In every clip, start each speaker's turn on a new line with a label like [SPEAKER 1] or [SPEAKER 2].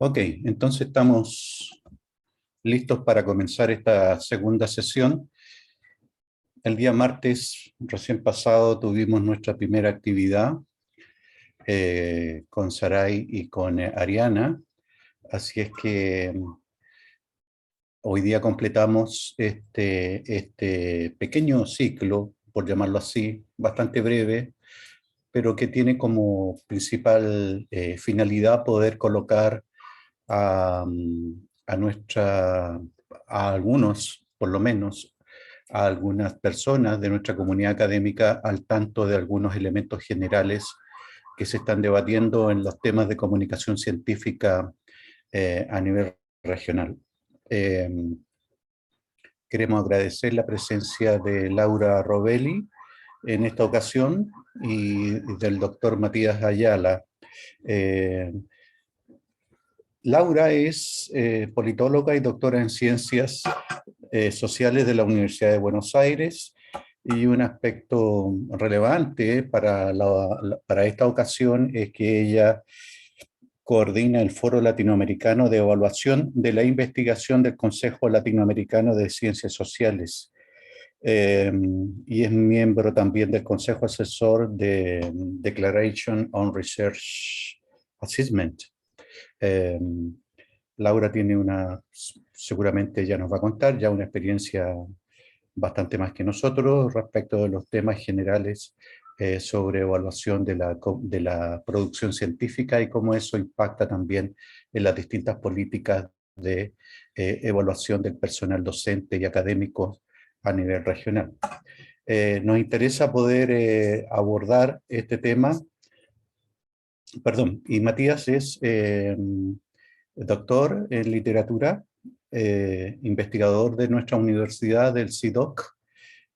[SPEAKER 1] Ok, entonces estamos listos para comenzar esta segunda sesión. El día martes recién pasado tuvimos nuestra primera actividad con Saray y con Ariana, así es que hoy día completamos este pequeño ciclo, por llamarlo así, bastante breve, pero que tiene como principal finalidad poder colocar a, a nuestra, a algunos, por lo menos, a algunas personas de nuestra comunidad académica al tanto de algunos elementos generales que se están debatiendo en los temas de comunicación científica a nivel regional. Eh, Queremos agradecer la presencia de Laura Rovelli en esta ocasión y del doctor Matías Ayala. Eh, Laura es politóloga y doctora en ciencias sociales de la Universidad de Buenos Aires, y un aspecto relevante para esta ocasión es que ella coordina el Foro Latinoamericano de Evaluación de la Investigación del Consejo Latinoamericano de Ciencias Sociales, y es miembro también del Consejo Asesor de Declaration on Research Assessment. Eh, Laura tiene seguramente ya nos va a contar, ya una experiencia bastante más que nosotros respecto de los temas generales sobre evaluación de la producción científica y cómo eso impacta también en las distintas políticas de evaluación del personal docente y académico a nivel regional. Nos interesa poder abordar este tema. Perdón, y Matías es doctor en literatura, investigador de nuestra universidad, del CIDOC,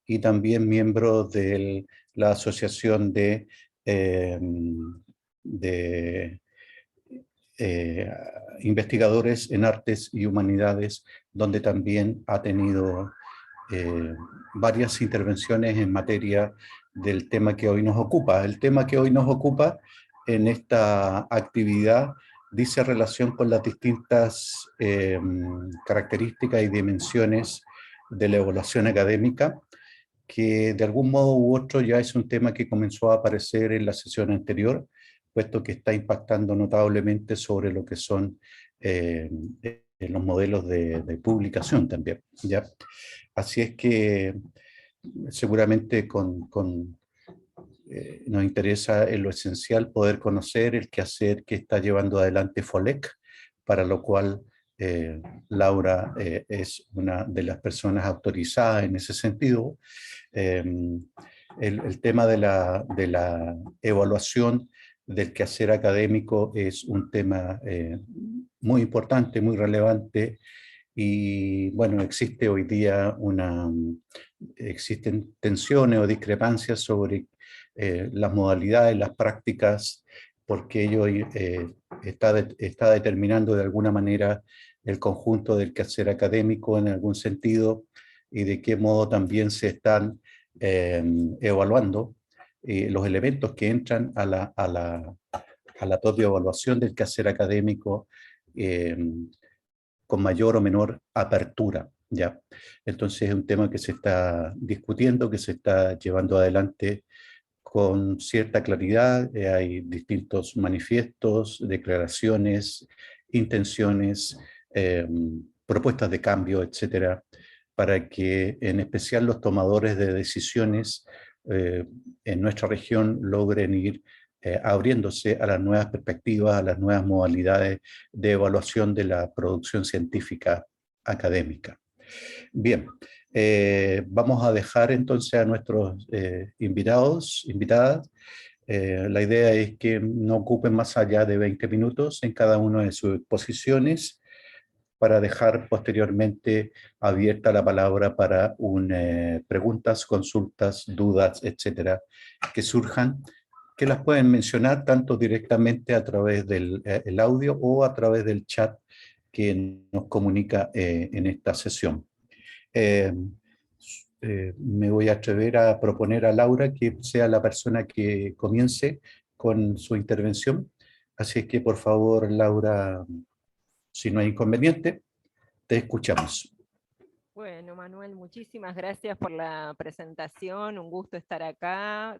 [SPEAKER 1] y también miembro de la Asociación eh, de eh, Investigadores en Artes y Humanidades, donde también ha tenido varias intervenciones en materia del tema que hoy nos ocupa. El tema que hoy nos ocupa en esta actividad dice relación con las distintas características y dimensiones de la evaluación académica, que de algún modo u otro ya es un tema que comenzó a aparecer en la sesión anterior, puesto que está impactando notablemente sobre lo que son los modelos de publicación también, ¿ya? Así es que seguramente nos interesa en lo esencial poder conocer el quehacer que está llevando adelante FOLEC, para lo cual Laura es una de las personas autorizadas en ese sentido. Eh, el tema de la evaluación del quehacer académico es un tema muy importante, muy relevante, y bueno, existe hoy día existen tensiones o discrepancias sobre las modalidades, las prácticas, porque ello está determinando de alguna manera el conjunto del quehacer académico en algún sentido, y de qué modo también se están evaluando los elementos que entran a la propia evaluación del quehacer académico, eh, con mayor o menor apertura, ¿ya? Entonces es un tema que se está discutiendo, que se está llevando adelante con cierta claridad. Hay distintos manifiestos, declaraciones, intenciones, eh, propuestas de cambio, etcétera, para que en especial los tomadores de decisiones eh, en nuestra región logren ir abriéndose a las nuevas perspectivas, a las nuevas modalidades de evaluación de la producción científica académica. Bien, vamos a dejar entonces a nuestros invitadas. La idea es que no ocupen más allá de 20 minutos en cada una de sus exposiciones, para dejar posteriormente abierta la palabra para preguntas, consultas, dudas, etcétera, que surjan, que las pueden mencionar tanto directamente a través del el audio o a través del chat que nos comunica en esta sesión. Eh, Me voy a atrever a proponer a Laura que sea la persona que comience con su intervención. Así es que, por favor, Laura, Si no hay inconveniente, te escuchamos.
[SPEAKER 2] Bueno, Manuel, muchísimas gracias por la presentación, un gusto estar acá,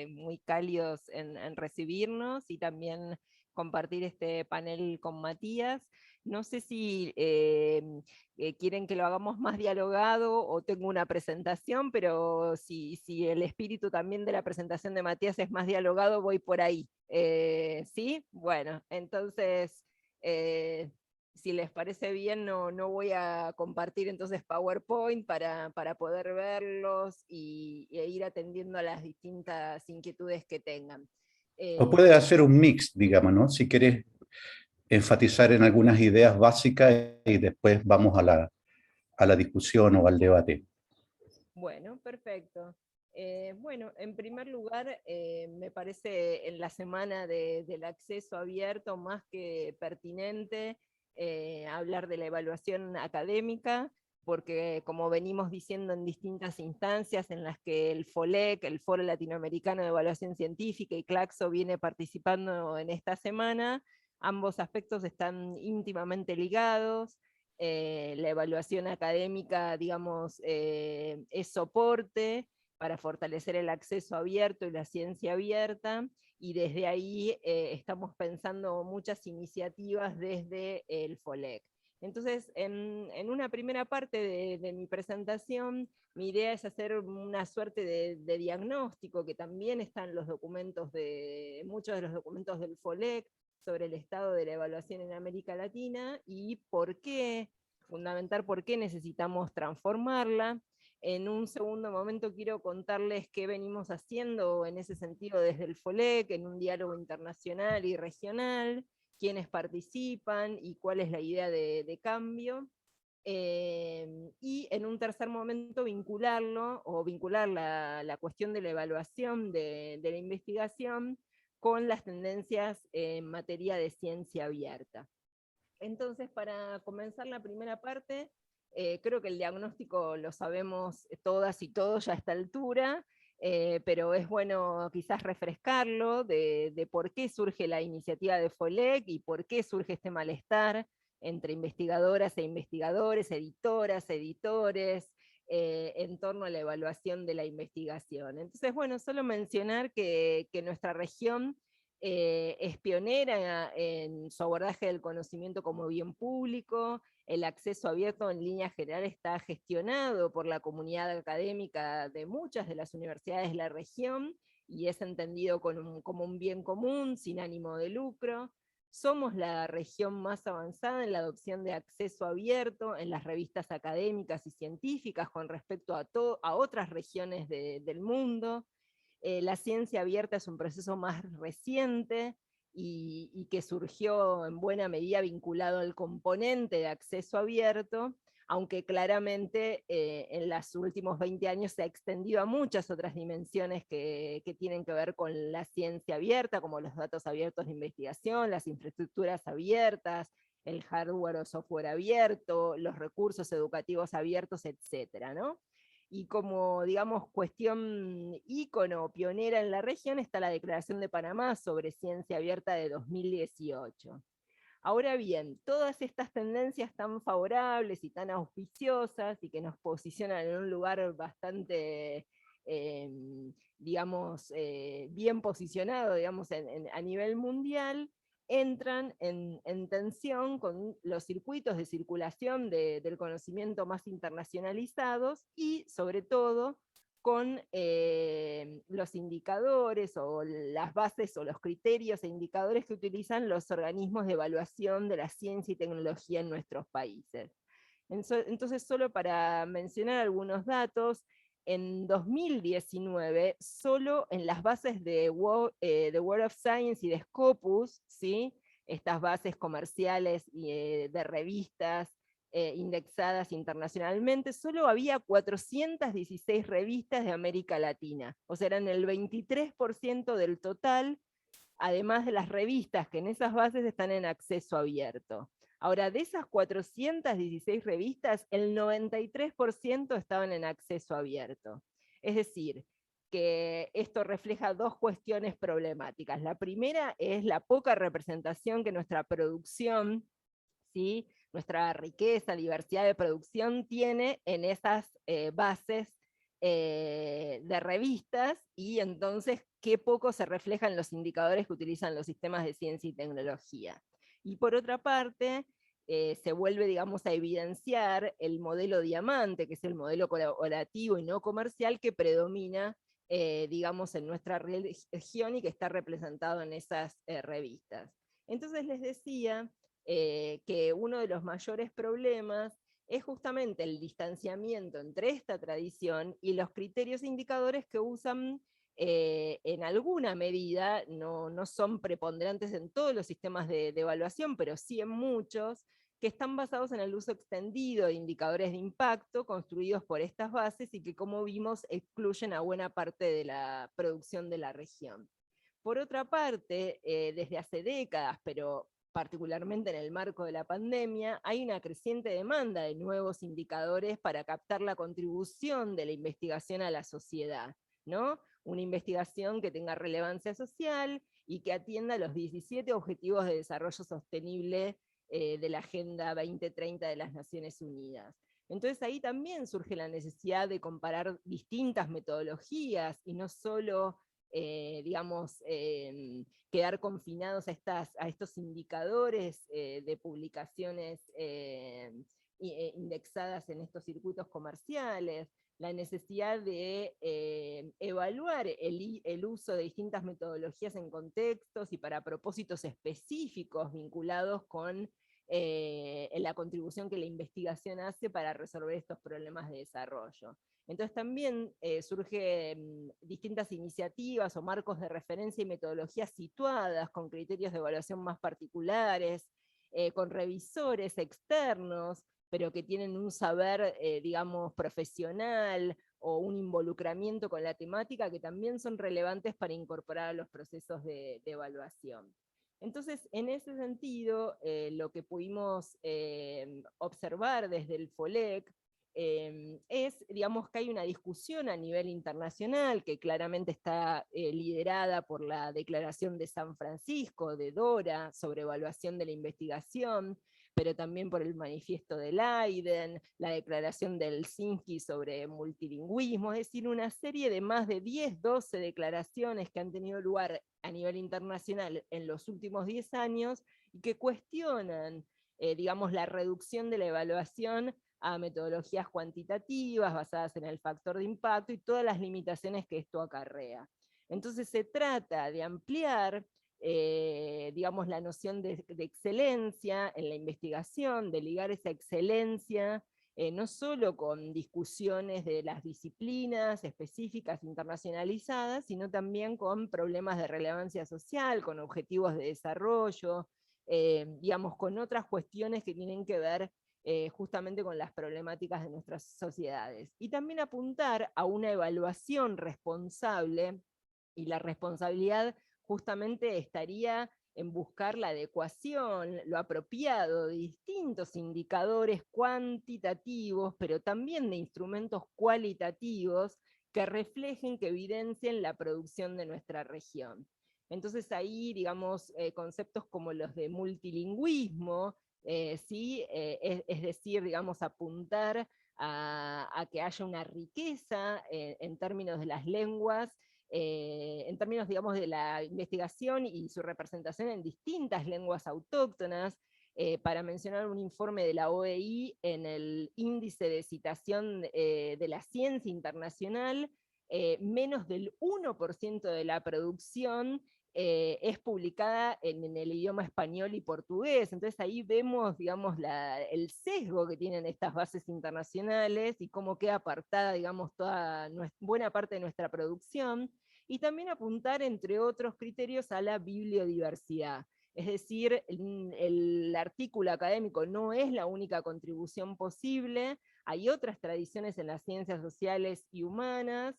[SPEAKER 2] muy cálidos en recibirnos y también compartir este panel con Matías. No sé si quieren que lo hagamos más dialogado o tengo una presentación, pero si el espíritu también de la presentación de Matías es más dialogado, voy por ahí. ¿Sí? Bueno, entonces... si les parece bien, no voy a compartir entonces PowerPoint para poder verlos e ir atendiendo a las distintas inquietudes que tengan.
[SPEAKER 1] O puedes hacer un mix, digamos, ¿no? Si quieres enfatizar en algunas ideas básicas y después vamos a la discusión o al debate.
[SPEAKER 2] Bueno, perfecto. Bueno, en primer lugar, me parece en la semana del acceso abierto más que pertinente hablar de la evaluación académica, porque como venimos diciendo en distintas instancias en las que el FOLEC, el Foro Latinoamericano de Evaluación Científica, y CLACSO viene participando en esta semana, ambos aspectos están íntimamente ligados. La evaluación académica, digamos, es soporte para fortalecer el acceso abierto y la ciencia abierta, y desde ahí estamos pensando muchas iniciativas desde el FOLEC. Entonces, en una primera parte de mi presentación, mi idea es hacer una suerte de diagnóstico que también está en los documentos muchos de los documentos del FOLEC, sobre el estado de la evaluación en América Latina y por qué, fundamentar por qué necesitamos transformarla. En un segundo momento quiero contarles qué venimos haciendo en ese sentido desde el FOLEC, en un diálogo internacional y regional, quiénes participan y cuál es la idea de cambio. Y en un tercer momento vincularlo, o vincular la cuestión de la evaluación de la investigación con las tendencias en materia de ciencia abierta. Entonces, para comenzar la primera parte, creo que el diagnóstico lo sabemos todas y todos ya a esta altura, pero es bueno quizás refrescarlo de por qué surge la iniciativa de FOLEC y por qué surge este malestar entre investigadoras e investigadores, editoras, editores, en torno a la evaluación de la investigación. Entonces, bueno, solo mencionar que nuestra región es pionera en su abordaje del conocimiento como bien público. El acceso abierto en línea general está gestionado por la comunidad académica de muchas de las universidades de la región y es entendido como un bien común, sin ánimo de lucro. Somos la región más avanzada en la adopción de acceso abierto en las revistas académicas y científicas con respecto a otras regiones del mundo. La ciencia abierta es un proceso más reciente y que surgió en buena medida vinculado al componente de acceso abierto, aunque claramente en los últimos 20 años se ha extendido a muchas otras dimensiones que tienen que ver con la ciencia abierta, como los datos abiertos de investigación, las infraestructuras abiertas, el hardware o software abierto, los recursos educativos abiertos, etcétera, ¿no? Y como, digamos, cuestión ícono, pionera en la región, está la Declaración de Panamá sobre Ciencia Abierta de 2018. Ahora bien, todas estas tendencias tan favorables y tan auspiciosas y que nos posicionan en un lugar bastante, digamos, bien posicionado, digamos, a nivel mundial, entran en tensión con los circuitos de circulación del conocimiento más internacionalizados y, sobre todo, con los indicadores o las bases o los criterios e indicadores que utilizan los organismos de evaluación de la ciencia y tecnología en nuestros países. Entonces, solo para mencionar algunos datos, en 2019, solo en las bases de World of Science y de Scopus, ¿sí? Estas bases comerciales de revistas indexadas internacionalmente, solo había 416 revistas de América Latina, o sea, eran el 23% del total, además de las revistas que en esas bases están en acceso abierto. Ahora, de esas 416 revistas, el 93% estaban en acceso abierto. Es decir, que esto refleja dos cuestiones problemáticas. La primera es la poca representación que nuestra producción ¿sí? Nuestra riqueza, diversidad de producción tiene en esas bases de revistas, y entonces qué poco se reflejan los indicadores que utilizan los sistemas de ciencia y tecnología. Y por otra parte, se vuelve, digamos, a evidenciar el modelo diamante, que es el modelo colaborativo y no comercial que predomina, digamos, en nuestra región y que está representado en esas revistas. Entonces les decía que uno de los mayores problemas es justamente el distanciamiento entre esta tradición y los criterios e indicadores que usan en alguna medida, no son preponderantes en todos los sistemas de evaluación, pero sí en muchos, que están basados en el uso extendido de indicadores de impacto construidos por estas bases y que, como vimos, excluyen a buena parte de la producción de la región. Por otra parte, desde hace décadas, pero particularmente en el marco de la pandemia, hay una creciente demanda de nuevos indicadores para captar la contribución de la investigación a la sociedad, ¿no? Una investigación que tenga relevancia social y que atienda los 17 Objetivos de Desarrollo Sostenible de la Agenda 2030 de las Naciones Unidas. Entonces ahí también surge la necesidad de comparar distintas metodologías y no solo digamos, quedar confinados a estos indicadores de publicaciones indexadas en estos circuitos comerciales, la necesidad de evaluar el uso de distintas metodologías en contextos y para propósitos específicos vinculados con la contribución que la investigación hace para resolver estos problemas de desarrollo. Entonces también surgen distintas iniciativas o marcos de referencia y metodologías situadas con criterios de evaluación más particulares, con revisores externos, pero que tienen un saber, digamos, profesional o un involucramiento con la temática que también son relevantes para incorporar a los procesos de evaluación. Entonces, en ese sentido, lo que pudimos observar desde el FOLEC es, digamos, que hay una discusión a nivel internacional que claramente está liderada por la Declaración de San Francisco, de Dora, sobre evaluación de la investigación, pero también por el Manifiesto de Leiden, la Declaración de Helsinki sobre multilingüismo, es decir, una serie de más de 10, 12 declaraciones que han tenido lugar a nivel internacional en los últimos 10 años y que cuestionan, digamos, la reducción de la evaluación a metodologías cuantitativas basadas en el factor de impacto y todas las limitaciones que esto acarrea. Entonces se trata de ampliar, digamos, la noción de excelencia en la investigación, de ligar esa excelencia no solo con discusiones de las disciplinas específicas internacionalizadas, sino también con problemas de relevancia social, con objetivos de desarrollo, digamos, con otras cuestiones que tienen que ver justamente con las problemáticas de nuestras sociedades. Y también apuntar a una evaluación responsable, y la responsabilidad justamente estaría en buscar la adecuación, lo apropiado de distintos indicadores cuantitativos, pero también de instrumentos cualitativos que reflejen, que evidencien la producción de nuestra región. Entonces ahí, digamos, conceptos como los de multilingüismo, ¿sí? Es decir, digamos, apuntar a que haya una riqueza en términos de las lenguas, en términos, digamos, de la investigación y su representación en distintas lenguas autóctonas. Para mencionar un informe de la OEI en el índice de citación de la ciencia internacional, menos del 1% de la producción es publicada en el idioma español y portugués. Entonces ahí vemos, digamos, el sesgo que tienen estas bases internacionales y cómo queda apartada, digamos, buena parte de nuestra producción. Y también apuntar, entre otros criterios, a la bibliodiversidad. Es decir, el artículo académico no es la única contribución posible, hay otras tradiciones en las ciencias sociales y humanas,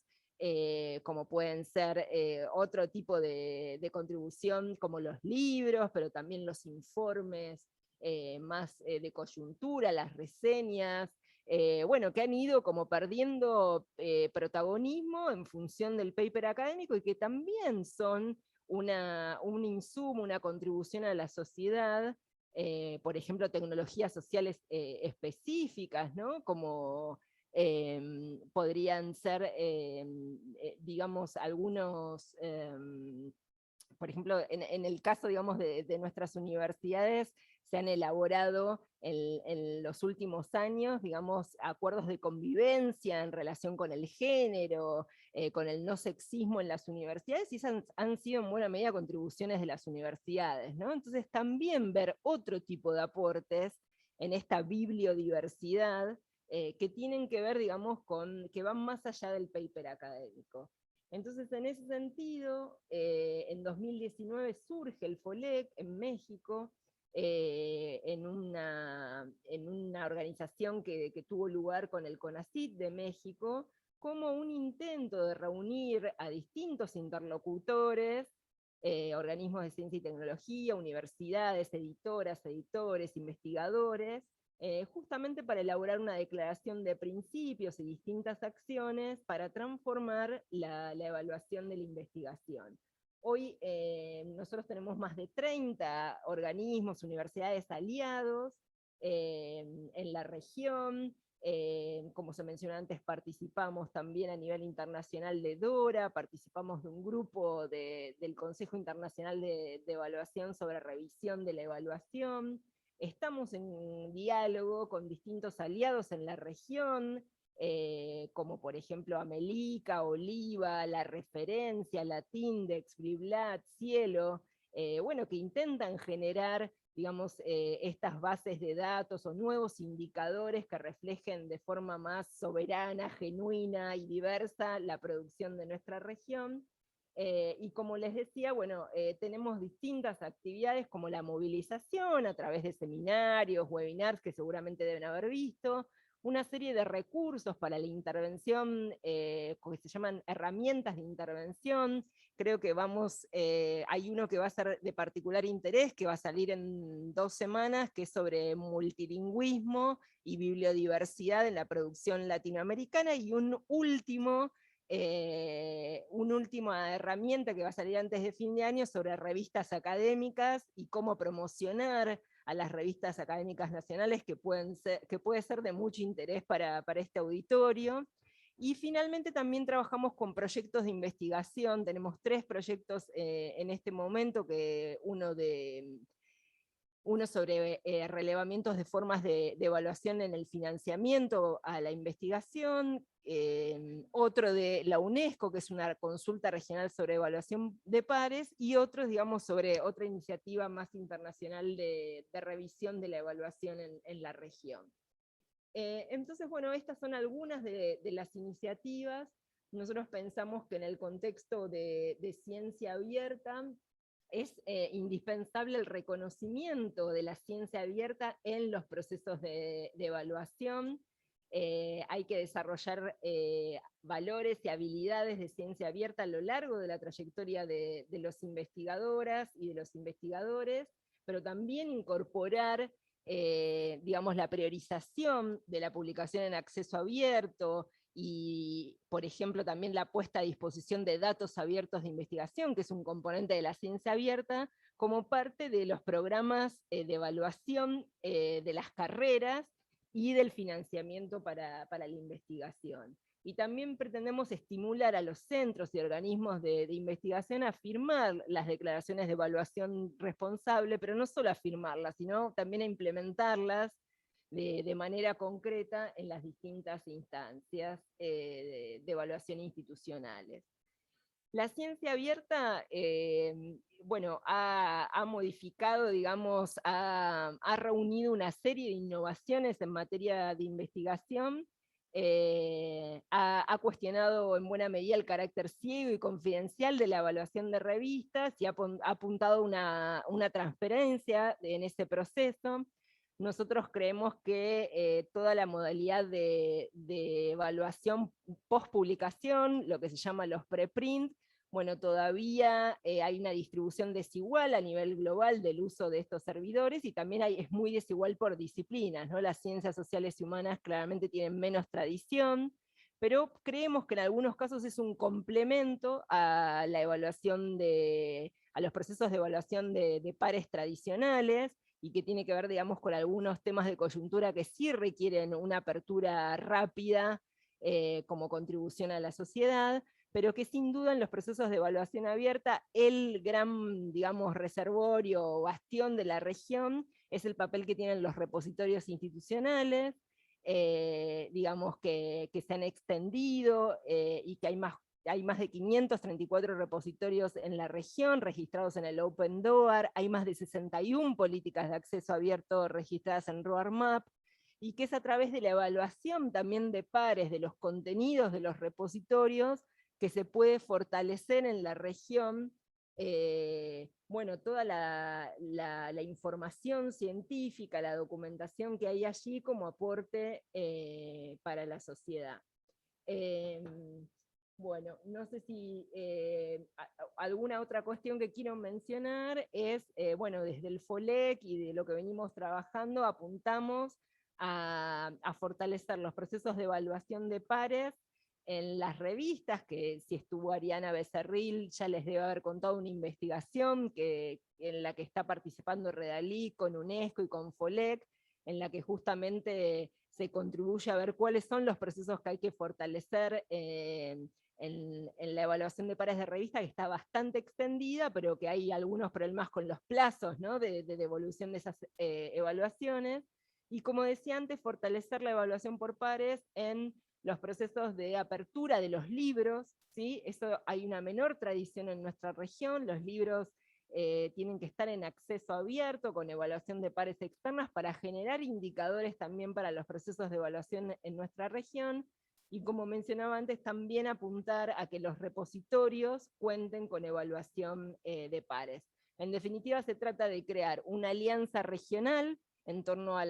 [SPEAKER 2] como pueden ser otro tipo de contribución como los libros, pero también los informes más de coyuntura, las reseñas, bueno, que han ido como perdiendo protagonismo en función del paper académico y que también son un insumo, una contribución a la sociedad, por ejemplo, tecnologías sociales específicas, ¿no? Como podrían ser, digamos, algunos, por ejemplo, en el caso, digamos, de nuestras universidades, se han elaborado en los últimos años, digamos, acuerdos de convivencia en relación con el género, con el no sexismo en las universidades, y esas han sido en buena medida contribuciones de las universidades, ¿no? Entonces también ver otro tipo de aportes en esta bibliodiversidad, que tienen que ver, digamos, que van más allá del paper académico. Entonces, en ese sentido, en 2019 surge el FOLEC en México, en una organización que tuvo lugar con el CONACYT de México, como un intento de reunir a distintos interlocutores, organismos de ciencia y tecnología, universidades, editoras, editores, investigadores, justamente para elaborar una declaración de principios y distintas acciones para transformar la evaluación de la investigación. Hoy nosotros tenemos más de 30 organismos, universidades aliados en la región. Como se mencionó antes, participamos también a nivel internacional de DORA, participamos de un grupo del Consejo Internacional de Evaluación sobre revisión de la evaluación. Estamos en diálogo con distintos aliados en la región, como por ejemplo Amelica, Oliva, La Referencia, Latindex, Bliblat, Cielo, bueno, que intentan generar, digamos, estas bases de datos o nuevos indicadores que reflejen de forma más soberana, genuina y diversa la producción de nuestra región. Y como les decía, bueno, tenemos distintas actividades como la movilización a través de seminarios, webinars que seguramente deben haber visto, una serie de recursos para la intervención, que se llaman herramientas de intervención. Creo que hay uno que va a ser de particular interés, que va a salir en 2 semanas, que es sobre multilingüismo y bibliodiversidad en la producción latinoamericana, y una última herramienta que va a salir antes de fin de año sobre revistas académicas y cómo promocionar a las revistas académicas nacionales, que puede ser de mucho interés para este auditorio. Y finalmente también trabajamos con proyectos de investigación. Tenemos 3 proyectos en este momento, que uno sobre relevamientos de formas de evaluación en el financiamiento a la investigación, otro de la UNESCO, que es una consulta regional sobre evaluación de pares, y otros, digamos, sobre otra iniciativa más internacional de revisión de la evaluación en la región. Entonces, bueno, estas son algunas de las iniciativas. Nosotros pensamos que en el contexto de ciencia abierta, es indispensable el reconocimiento de la ciencia abierta en los procesos de evaluación. Hay que desarrollar valores y habilidades de ciencia abierta a lo largo de la trayectoria de los investigadoras y de los investigadores, pero también incorporar, digamos, la priorización de la publicación en acceso abierto, y, por ejemplo, también la puesta a disposición de datos abiertos de investigación, que es un componente de la ciencia abierta, como parte de los programas de evaluación de las carreras y del financiamiento para la investigación. Y también pretendemos estimular a los centros y organismos de investigación a firmar las declaraciones de evaluación responsable, pero no solo a firmarlas, sino también a implementarlas de manera concreta en las distintas instancias de evaluación institucionales. La ciencia abierta, bueno, ha modificado, digamos, ha reunido una serie de innovaciones en materia de investigación, ha cuestionado en buena medida el carácter ciego y confidencial de la evaluación de revistas, y ha apuntado una transparencia en ese proceso. Nosotros creemos que toda la modalidad de evaluación post-publicación, lo que se llama los preprint, bueno, todavía hay una distribución desigual a nivel global del uso de estos servidores, y también es muy desigual por disciplinas, ¿no? Las ciencias sociales y humanas claramente tienen menos tradición, pero creemos que en algunos casos es un complemento a la evaluación a los procesos de evaluación de pares tradicionales, y que tiene que ver, digamos, con algunos temas de coyuntura que sí requieren una apertura rápida como contribución a la sociedad, pero que sin duda en los procesos de evaluación abierta el gran, digamos, reservorio o bastión de la región es el papel que tienen los repositorios institucionales, digamos, que se han extendido y que hay más de 534 repositorios en la región registrados en el Open Door, hay más de 61 políticas de acceso abierto registradas en RoadMap, y que es a través de la evaluación también de pares de los contenidos de los repositorios que se puede fortalecer en la región bueno, toda la información científica, la documentación que hay allí como aporte para la sociedad. Bueno, no sé si alguna otra cuestión que quiero mencionar es, bueno, desde el FOLEC y de lo que venimos trabajando, apuntamos a fortalecer los procesos de evaluación de pares en las revistas, que si estuvo Ariana Becerril ya les debe haber contado una investigación en la que está participando Redalí con UNESCO y con FOLEC, en la que justamente se contribuye a ver cuáles son los procesos que hay que fortalecer en la evaluación de pares de revista, que está bastante extendida, pero que hay algunos problemas con los plazos, ¿no?, de devolución de esas evaluaciones. Y como decía antes, fortalecer la evaluación por pares en los procesos de apertura de los libros, ¿sí? Eso hay una menor tradición en nuestra región, los libros tienen que estar en acceso abierto, con evaluación de pares externas, para generar indicadores también para los procesos de evaluación en nuestra región, y como mencionaba antes, también apuntar a que los repositorios cuenten con evaluación de pares. En definitiva, se trata de crear una alianza regional en torno a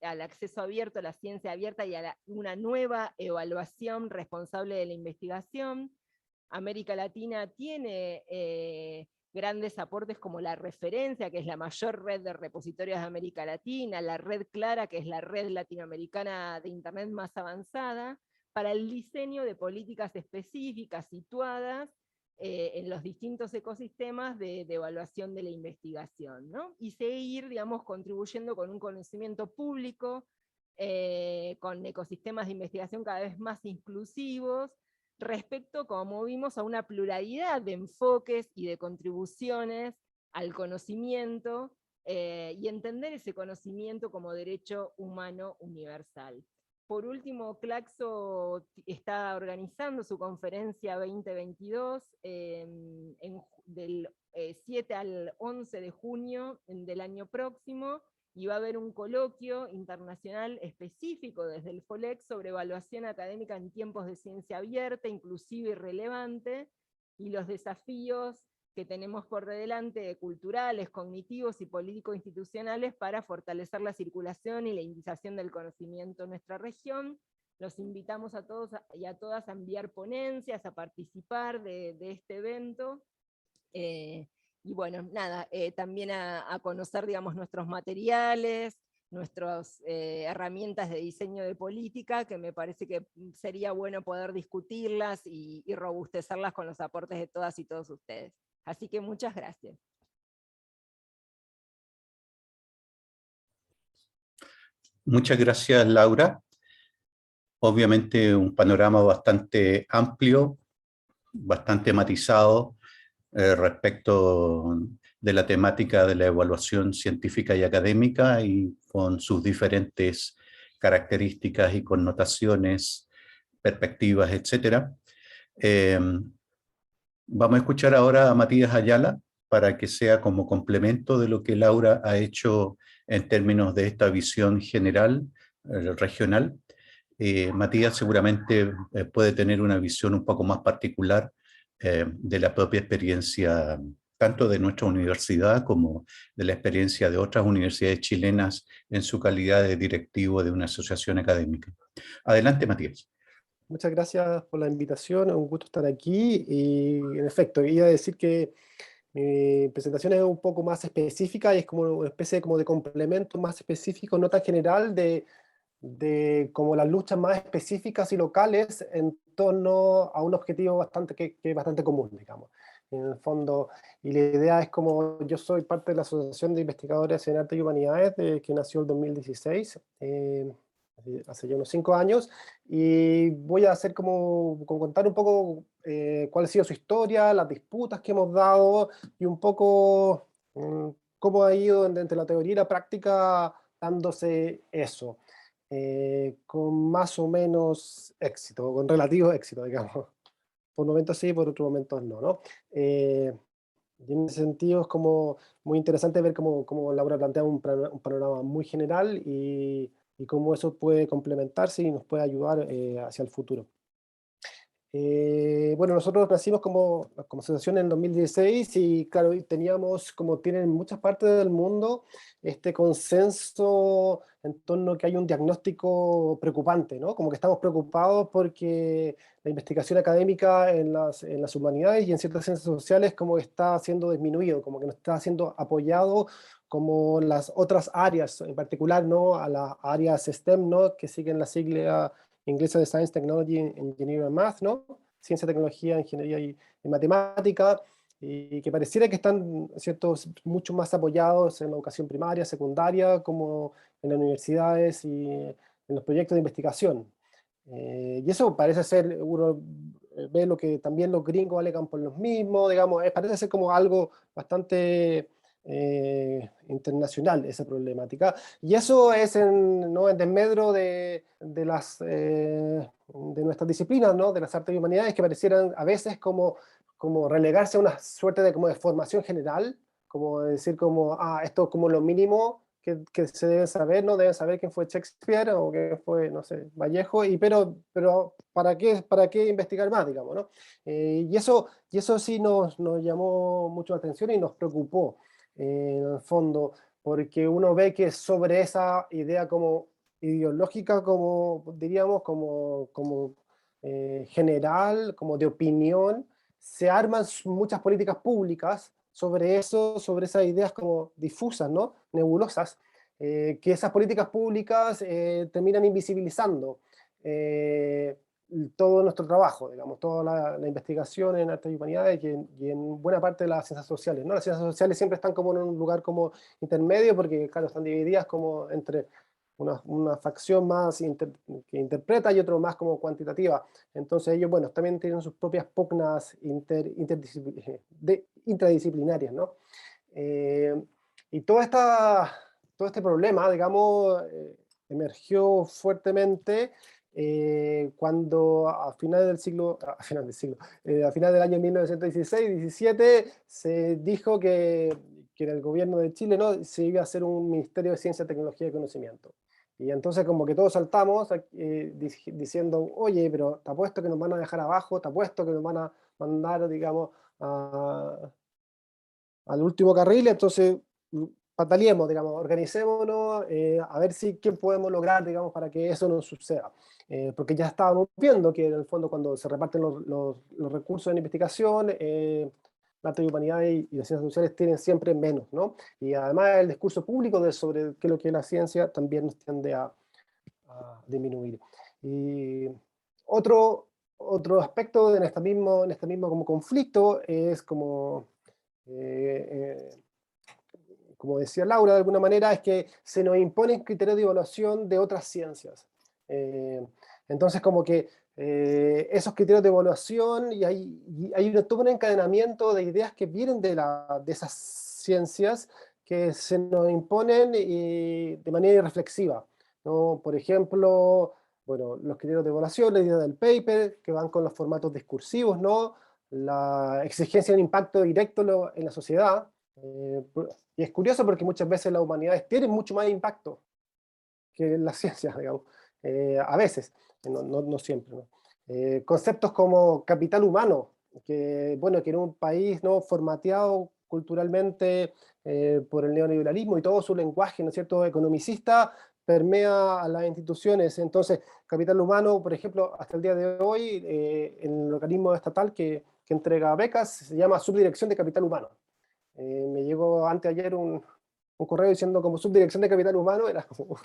[SPEAKER 2] al acceso abierto, a la ciencia abierta y a una nueva evaluación responsable de la investigación. América Latina tiene grandes aportes como la Referencia, que es la mayor red de repositorios de América Latina, la Red Clara, que es la red latinoamericana de Internet más avanzada, para el diseño de políticas específicas situadas en los distintos ecosistemas de evaluación de la investigación, ¿no? Y seguir, digamos, contribuyendo con un conocimiento público, con ecosistemas de investigación cada vez más inclusivos, respecto, como vimos, a una pluralidad de enfoques y de contribuciones al conocimiento, y entender ese conocimiento como derecho humano universal. Por último, Claxo está organizando su conferencia 2022 del 7 al 11 de junio del año próximo, y va a haber un coloquio internacional específico desde el FOLEC sobre evaluación académica en tiempos de ciencia abierta, inclusiva y relevante, y los desafíos que tenemos por delante, culturales, cognitivos y político-institucionales, para fortalecer la circulación y la indización del conocimiento en nuestra región. Los invitamos a todos y a todas a enviar ponencias, a participar de este evento. Y bueno, nada, también a conocer, digamos, nuestros materiales, nuestras herramientas de diseño de política, que me parece que sería bueno poder discutirlas y robustecerlas con los aportes de todas y todos ustedes. Así que muchas gracias.
[SPEAKER 1] Muchas gracias, Laura. Obviamente un panorama bastante amplio, bastante matizado respecto de la temática de la evaluación científica y académica, y con sus diferentes características y connotaciones, perspectivas, etc. Vamos a escuchar ahora a Matías Ayala para que sea como complemento de lo que Laura ha hecho en términos de esta visión general, regional. Matías seguramente puede tener una visión un poco más particular de la propia experiencia, tanto de nuestra universidad como de la experiencia de otras universidades chilenas en su calidad de directivo de una asociación académica. Adelante, Matías.
[SPEAKER 3] Muchas gracias por la invitación, un gusto estar aquí. Y en efecto, iba a decir que mi presentación es un poco más específica y es como una especie de complemento más específico, no tan general, de de como las luchas más específicas y locales en torno a un objetivo que es bastante común, digamos. En el fondo, y la idea es como yo soy parte de la Asociación de Investigadores en Arte y Humanidades, que nació en 2016, hace ya unos 5 años, y voy a hacer como contar un poco cuál ha sido su historia, las disputas que hemos dado, y un poco cómo ha ido entre la teoría y la práctica dándose eso, con más o menos éxito, con relativo éxito, digamos. Por momentos sí, por otros momentos no, ¿no? Y en ese sentido es como muy interesante ver cómo Laura plantea un panorama muy general y cómo eso puede complementarse y nos puede ayudar hacia el futuro. Bueno, nosotros nacimos como asociación en 2016 y claro, y teníamos, como tienen muchas partes del mundo, este consenso en torno a que hay un diagnóstico preocupante, ¿no? Como que estamos preocupados porque la investigación académica en las humanidades y en ciertas ciencias sociales como que está siendo disminuido, como que no está siendo apoyado como las otras áreas, en particular, ¿no? A las áreas STEM, ¿no? Que siguen la sigla inglesa de Science, Technology, Engineering and Math, ¿no? Ciencia, tecnología, ingeniería y matemática, y que pareciera que están, ¿cierto?, mucho más apoyados en la educación primaria, secundaria, como en las universidades y en los proyectos de investigación. Y eso parece ser, uno ve lo que también los gringos alegan por los mismos, digamos, parece ser como algo bastante internacional esa problemática. Y eso es ¿no? en desmedro de nuestras disciplinas, ¿no? De las artes y humanidades, que parecieran a veces como relegarse a una suerte de, como de formación general, como decir como, esto es como lo mínimo que se deben saber, ¿no? Deben saber quién fue Shakespeare o quién fue, no sé, Vallejo, pero ¿para qué investigar más, digamos, ¿no? Y eso sí nos llamó mucho la atención y nos preocupó, en el fondo, porque uno ve que sobre esa idea como ideológica, como diríamos, como general, como de opinión, se arman muchas políticas públicas sobre eso, sobre esas ideas como difusas, ¿no? Nebulosas, que esas políticas públicas terminan invisibilizando eh, todo nuestro trabajo, digamos, toda la investigación en artes y humanidades y en buena parte de las ciencias sociales, ¿no? Las ciencias sociales siempre están como en un lugar como intermedio porque, claro, están divididas como entre una facción más que interpreta y otro más como cuantitativa. Entonces ellos, bueno, también tienen sus propias pugnas intradisciplinarias, ¿no? Y todo este problema, digamos, emergió fuertemente cuando a final del año 1916-17 se dijo que en el gobierno de Chile, ¿no? Se iba a hacer un Ministerio de Ciencia, Tecnología y Conocimiento. Y entonces como que todos saltamos diciendo, oye, pero te apuesto que nos van a dejar abajo, te apuesto que nos van a mandar, digamos, al último carril, entonces pataleemos, digamos, organicémonos, a ver si qué podemos lograr, digamos, para que eso no suceda. Porque ya estábamos viendo que en el fondo cuando se reparten los recursos en investigación, la arte y humanidades y las ciencias sociales tienen siempre menos, ¿no? Y además el discurso público sobre qué es lo que es la ciencia también nos tiende a disminuir. Y otro aspecto en este mismo como conflicto es eh, como decía Laura de alguna manera, es que se nos imponen criterios de evaluación de otras ciencias. Eh, entonces como que esos criterios de evaluación y hay todo un encadenamiento de ideas que vienen de esas ciencias que se nos imponen de manera irreflexiva, ¿no? Por ejemplo, bueno, los criterios de evaluación, la idea del paper, que van con los formatos discursivos, ¿no? La exigencia de un impacto directo en la sociedad. Y es curioso porque muchas veces las humanidades tienen mucho más impacto que las ciencias, digamos, a veces, no siempre, ¿no? Conceptos como capital humano, bueno, que en un país, ¿no?, formateado culturalmente por el neoliberalismo y todo su lenguaje, ¿no es cierto?, economicista, permea a las instituciones. Entonces, capital humano, por ejemplo, hasta el día de hoy, en el organismo estatal que entrega becas, se llama Subdirección de Capital Humano. Me llegó anteayer un correo diciendo como subdirección de capital humano, era como,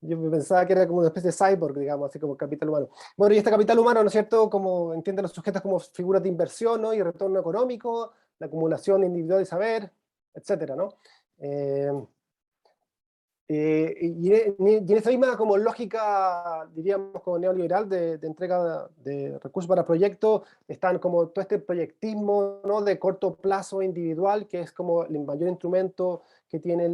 [SPEAKER 3] Yo pensaba que era como una especie de cyborg, digamos, así como capital humano. Bueno, y este capital humano, ¿no es cierto?, como entienden los sujetos como figuras de inversión, ¿no?, y retorno económico, la acumulación individual de saber, etcétera, ¿no? Eh, y en esa misma como lógica, diríamos, como neoliberal de entrega de recursos para proyectos, están como todo este proyectismo, ¿no?, de corto plazo individual, que es como el mayor instrumento que tiene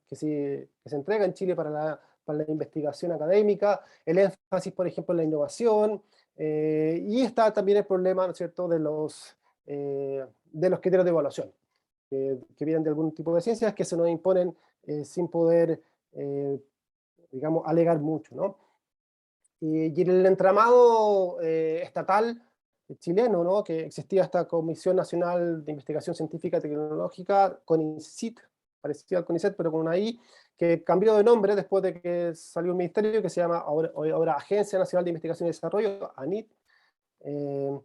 [SPEAKER 3] que se entrega en Chile para la investigación académica, el énfasis, por ejemplo, en la innovación, y está también el problema, ¿no es cierto?, de los criterios de evaluación, que vienen de algún tipo de ciencias que se nos imponen sin poder, eh, digamos, alegar mucho, ¿no? Y en el entramado estatal chileno, ¿no?, que existía esta Comisión Nacional de Investigación Científica y Tecnológica, CONICIT, parecía al CONICET, pero con una I, que cambió de nombre después de que salió un ministerio que se llama ahora Agencia Nacional de Investigación y Desarrollo, ANIT. eh,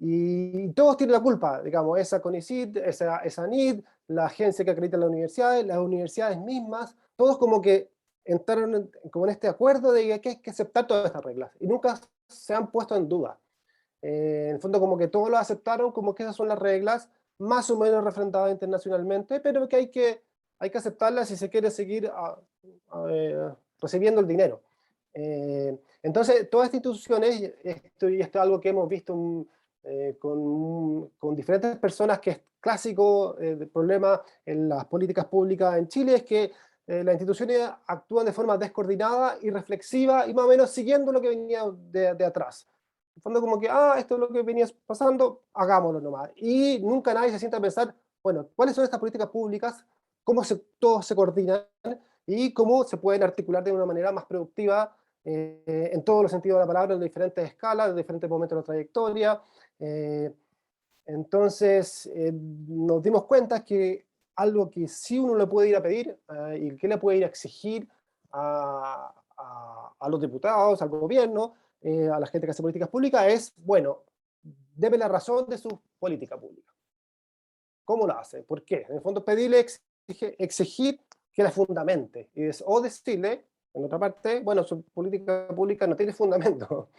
[SPEAKER 3] y todos tienen la culpa, digamos, esa CONICIT, esa NID, la agencia que acredita las universidades mismas, todos como que entraron como en este acuerdo de que hay que aceptar todas estas reglas, y nunca se han puesto en duda. En el fondo como que todos lo aceptaron como que esas son las reglas, más o menos refrendadas internacionalmente, pero que hay que aceptarlas si se quiere seguir recibiendo el dinero. Entonces, todas estas instituciones, y esto es algo que hemos visto con diferentes personas, que es clásico del problema en las políticas públicas en Chile, es que las instituciones actúan de forma descoordinada y reflexiva y más o menos siguiendo lo que venía de atrás. En el fondo como que, esto es lo que venía pasando, hagámoslo nomás. Y nunca nadie se sienta a pensar, bueno, ¿cuáles son estas políticas públicas? ¿Cómo todos se coordinan? Y cómo se pueden articular de una manera más productiva en todos los sentidos de la palabra, en diferentes escalas, en diferentes momentos de la trayectoria. Eh, entonces, nos dimos cuenta que algo que sí uno le puede ir a pedir y que le puede ir a exigir a los diputados, al gobierno, a la gente que hace políticas públicas, es, bueno, debe la razón de su política pública. ¿Cómo lo hace? ¿Por qué? En el fondo, pedirle, exigir que la fundamente. O decirle, en otra parte, bueno, su política pública no tiene fundamento.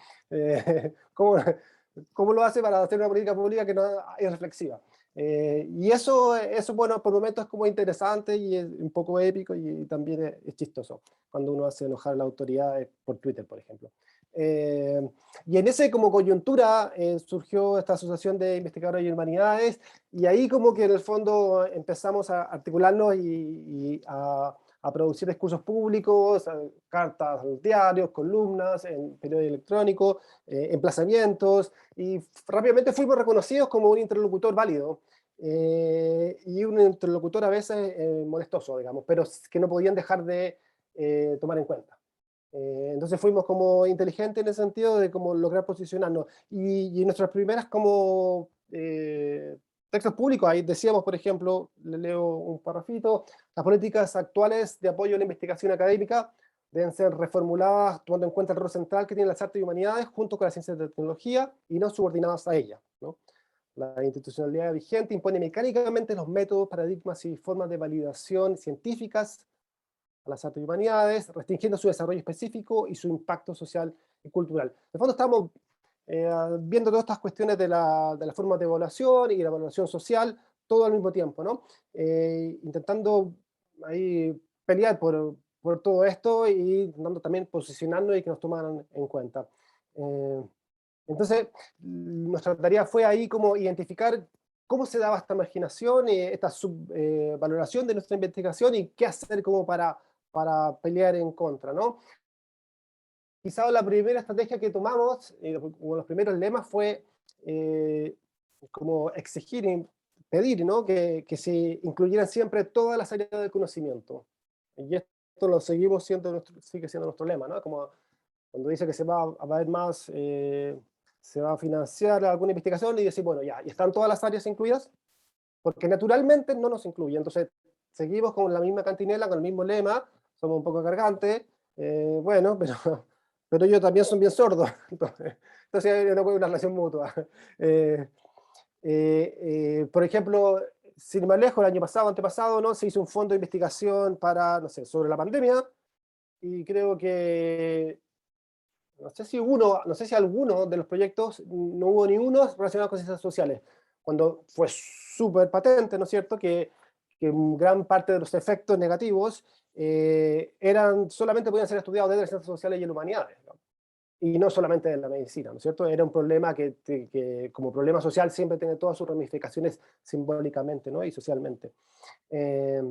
[SPEAKER 3] ¿Cómo lo hace para hacer una política pública que no es reflexiva? Y eso, bueno, por momentos es como interesante y es un poco épico y también es chistoso cuando uno hace enojar a las autoridades por Twitter, por ejemplo. Y en esa como coyuntura surgió esta asociación de investigadores de humanidades, y ahí como que en el fondo empezamos a articularnos y a producir discursos públicos, cartas a los diarios, columnas, en periódico electrónico, emplazamientos, y rápidamente fuimos reconocidos como un interlocutor válido, y un interlocutor a veces molestoso, digamos, pero que no podían dejar de tomar en cuenta. Entonces fuimos como inteligentes en el sentido de cómo lograr posicionarnos. Y en nuestras primeras como textos públicos, ahí decíamos, por ejemplo, le leo un parrafito: las políticas actuales de apoyo a la investigación académica deben ser reformuladas tomando en cuenta el rol central que tienen las artes y humanidades junto con las ciencias de tecnología y no subordinadas a ellas, ¿no? La institucionalidad vigente impone mecánicamente los métodos, paradigmas y formas de validación científicas a las artes y humanidades, restringiendo su desarrollo específico y su impacto social y cultural. En el fondo estamos viendo todas estas cuestiones de la forma de evaluación y la evaluación social, todo al mismo tiempo, ¿no? Intentando ahí pelear por todo esto y intentando también posicionarnos y que nos tomaran en cuenta. Eh, entonces, nuestra tarea fue ahí como identificar cómo se daba esta marginación y esta subvaloración de nuestra investigación y qué hacer como para pelear en contra, ¿no? Quizá la primera estrategia que tomamos, uno de los primeros lemas fue como exigir y pedir, ¿no?, que se incluyeran siempre todas las áreas del conocimiento. Y esto lo seguimos sigue siendo nuestro lema, ¿no? Como cuando dice que va a haber más, se va a financiar alguna investigación y decir, bueno, ya, ¿y están todas las áreas incluidas? Porque naturalmente no nos incluye. Entonces, seguimos con la misma cantinela, con el mismo lema, somos un poco cargantes, bueno, pero ellos también son bien sordos. Entonces hay una relación mutua. Por ejemplo, sin ir más lejos, el año pasado, antepasado, ¿no?, se hizo un fondo de investigación para, no sé, sobre la pandemia, y creo que, no sé si alguno de los proyectos, no hubo ni uno relacionado con ciencias sociales, cuando fue súper patente, ¿no es cierto?, que gran parte de los efectos negativos solamente podían ser estudiados desde las ciencias sociales y las humanidades, ¿no? Y no solamente de la medicina, ¿no es cierto? Era un problema que como problema social siempre tiene todas sus ramificaciones simbólicamente, ¿no? Y socialmente. Eh,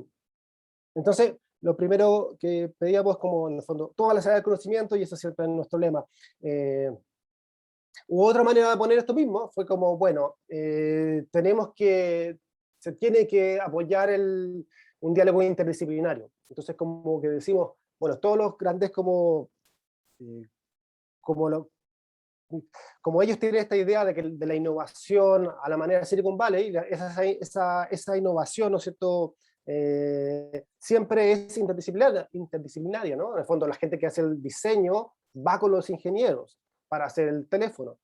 [SPEAKER 3] entonces, lo primero que pedíamos, como en el fondo, todas las áreas del conocimiento, y eso siempre es nuestro lema. U otra manera de poner esto mismo fue como, bueno, se tiene que apoyar un diálogo interdisciplinario. Entonces, como que decimos, bueno, todos los grandes eh, como, lo- como ellos tienen esta idea de la innovación a la manera de Silicon Valley, esa innovación, ¿no es cierto?, siempre es interdisciplinaria, ¿no? En el fondo, la gente que hace el diseño va con los ingenieros para hacer el teléfono.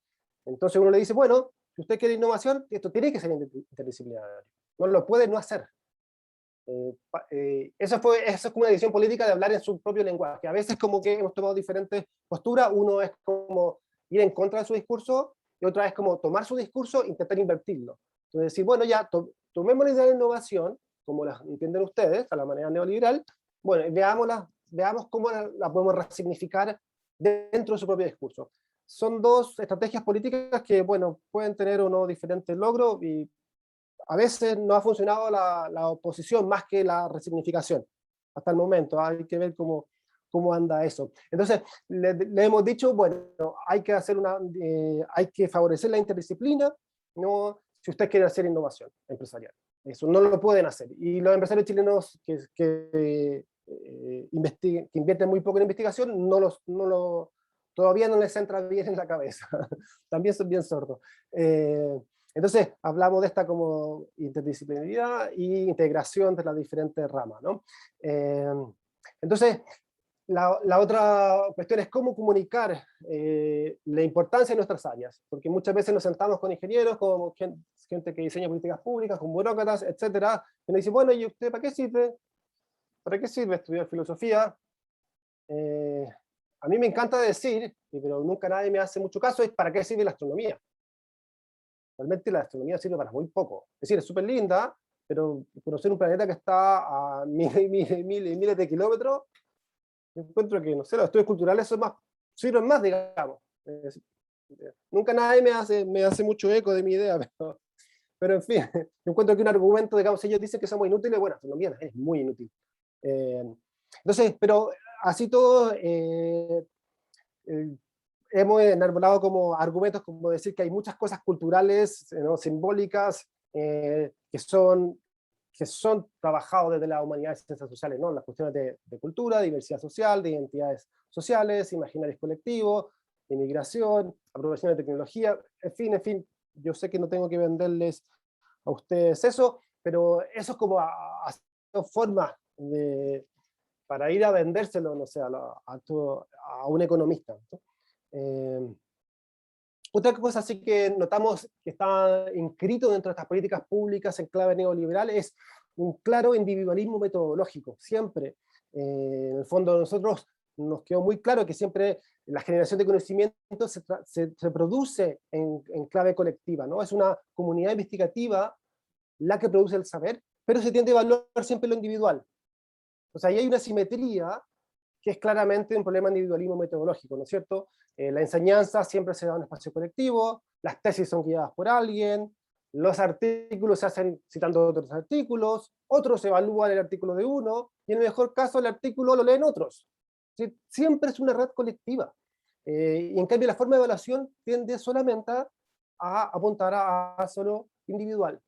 [SPEAKER 3] Entonces uno le dice, bueno, si usted quiere innovación, esto tiene que ser interdisciplinario. No lo puede no hacer. Esa es como una decisión política de hablar en su propio lenguaje. A veces como que hemos tomado diferentes posturas. Uno es como ir en contra de su discurso, y otra es como tomar su discurso e intentar invertirlo. Entonces decir, bueno, ya tomemos la idea de innovación, como la entienden ustedes, a la manera neoliberal, bueno, y veamos cómo la podemos resignificar dentro de su propio discurso. Son dos estrategias políticas que, bueno, pueden tener o no diferentes logros, y a veces no ha funcionado la oposición más que la resignificación. Hasta el momento, hay que ver cómo anda eso. Entonces, le hemos dicho, bueno, hay que favorecer la interdisciplina, ¿no? Si usted quiere hacer innovación empresarial. Eso no lo pueden hacer. Y los empresarios chilenos que invierten muy poco en investigación, todavía no les entra bien en la cabeza. También son bien sordos. Entonces, hablamos de esta como interdisciplinaridad y integración de las diferentes ramas, ¿no? Entonces, la otra cuestión es cómo comunicar la importancia de nuestras áreas, porque muchas veces nos sentamos con ingenieros, con gente que diseña políticas públicas, con burócratas, etcétera, y nos dicen, bueno, ¿y usted para qué sirve? ¿Para qué sirve estudiar filosofía? A mí me encanta decir, pero nunca nadie me hace mucho caso, es ¿para qué sirve la astronomía? Realmente la astronomía sirve para muy poco. Es decir, es súper linda, pero conocer un planeta que está a miles y miles y miles, y miles de kilómetros, yo encuentro que, no sé, los estudios culturales sirven más, digamos. Nunca nadie me hace mucho eco de mi idea, pero en fin, yo encuentro que un argumento, digamos, ellos dicen que somos inútiles, bueno, astronomía es muy inútil. Entonces, pero así todo, hemos enarbolado como argumentos como decir que hay muchas cosas culturales, ¿no?, simbólicas, que son trabajados desde las humanidades y ciencias sociales, ¿no? Las cuestiones de cultura, diversidad social, de identidades sociales, imaginarios colectivos, inmigración, apropiación de tecnología, en fin, yo sé que no tengo que venderles a ustedes eso, pero eso es como formas para ir a vendérselo, no sé, a un economista, ¿no? Otra cosa sí que notamos que está inscrito dentro de estas políticas públicas en clave neoliberal es un claro individualismo metodológico. Siempre, en el fondo, a nosotros nos quedó muy claro que siempre la generación de conocimiento se produce en clave colectiva, ¿no? Es una comunidad investigativa la que produce el saber, pero se tiende a evaluar siempre lo individual. O sea, ahí hay una simetría que es claramente un problema de individualismo metodológico, ¿no es cierto? La enseñanza siempre se da en un espacio colectivo, las tesis son guiadas por alguien, los artículos se hacen citando otros artículos, otros evalúan el artículo de uno, y en el mejor caso el artículo lo leen otros. ¿Sí? Siempre es una red colectiva. Y en cambio la forma de evaluación tiende solamente a apuntar a solo individual.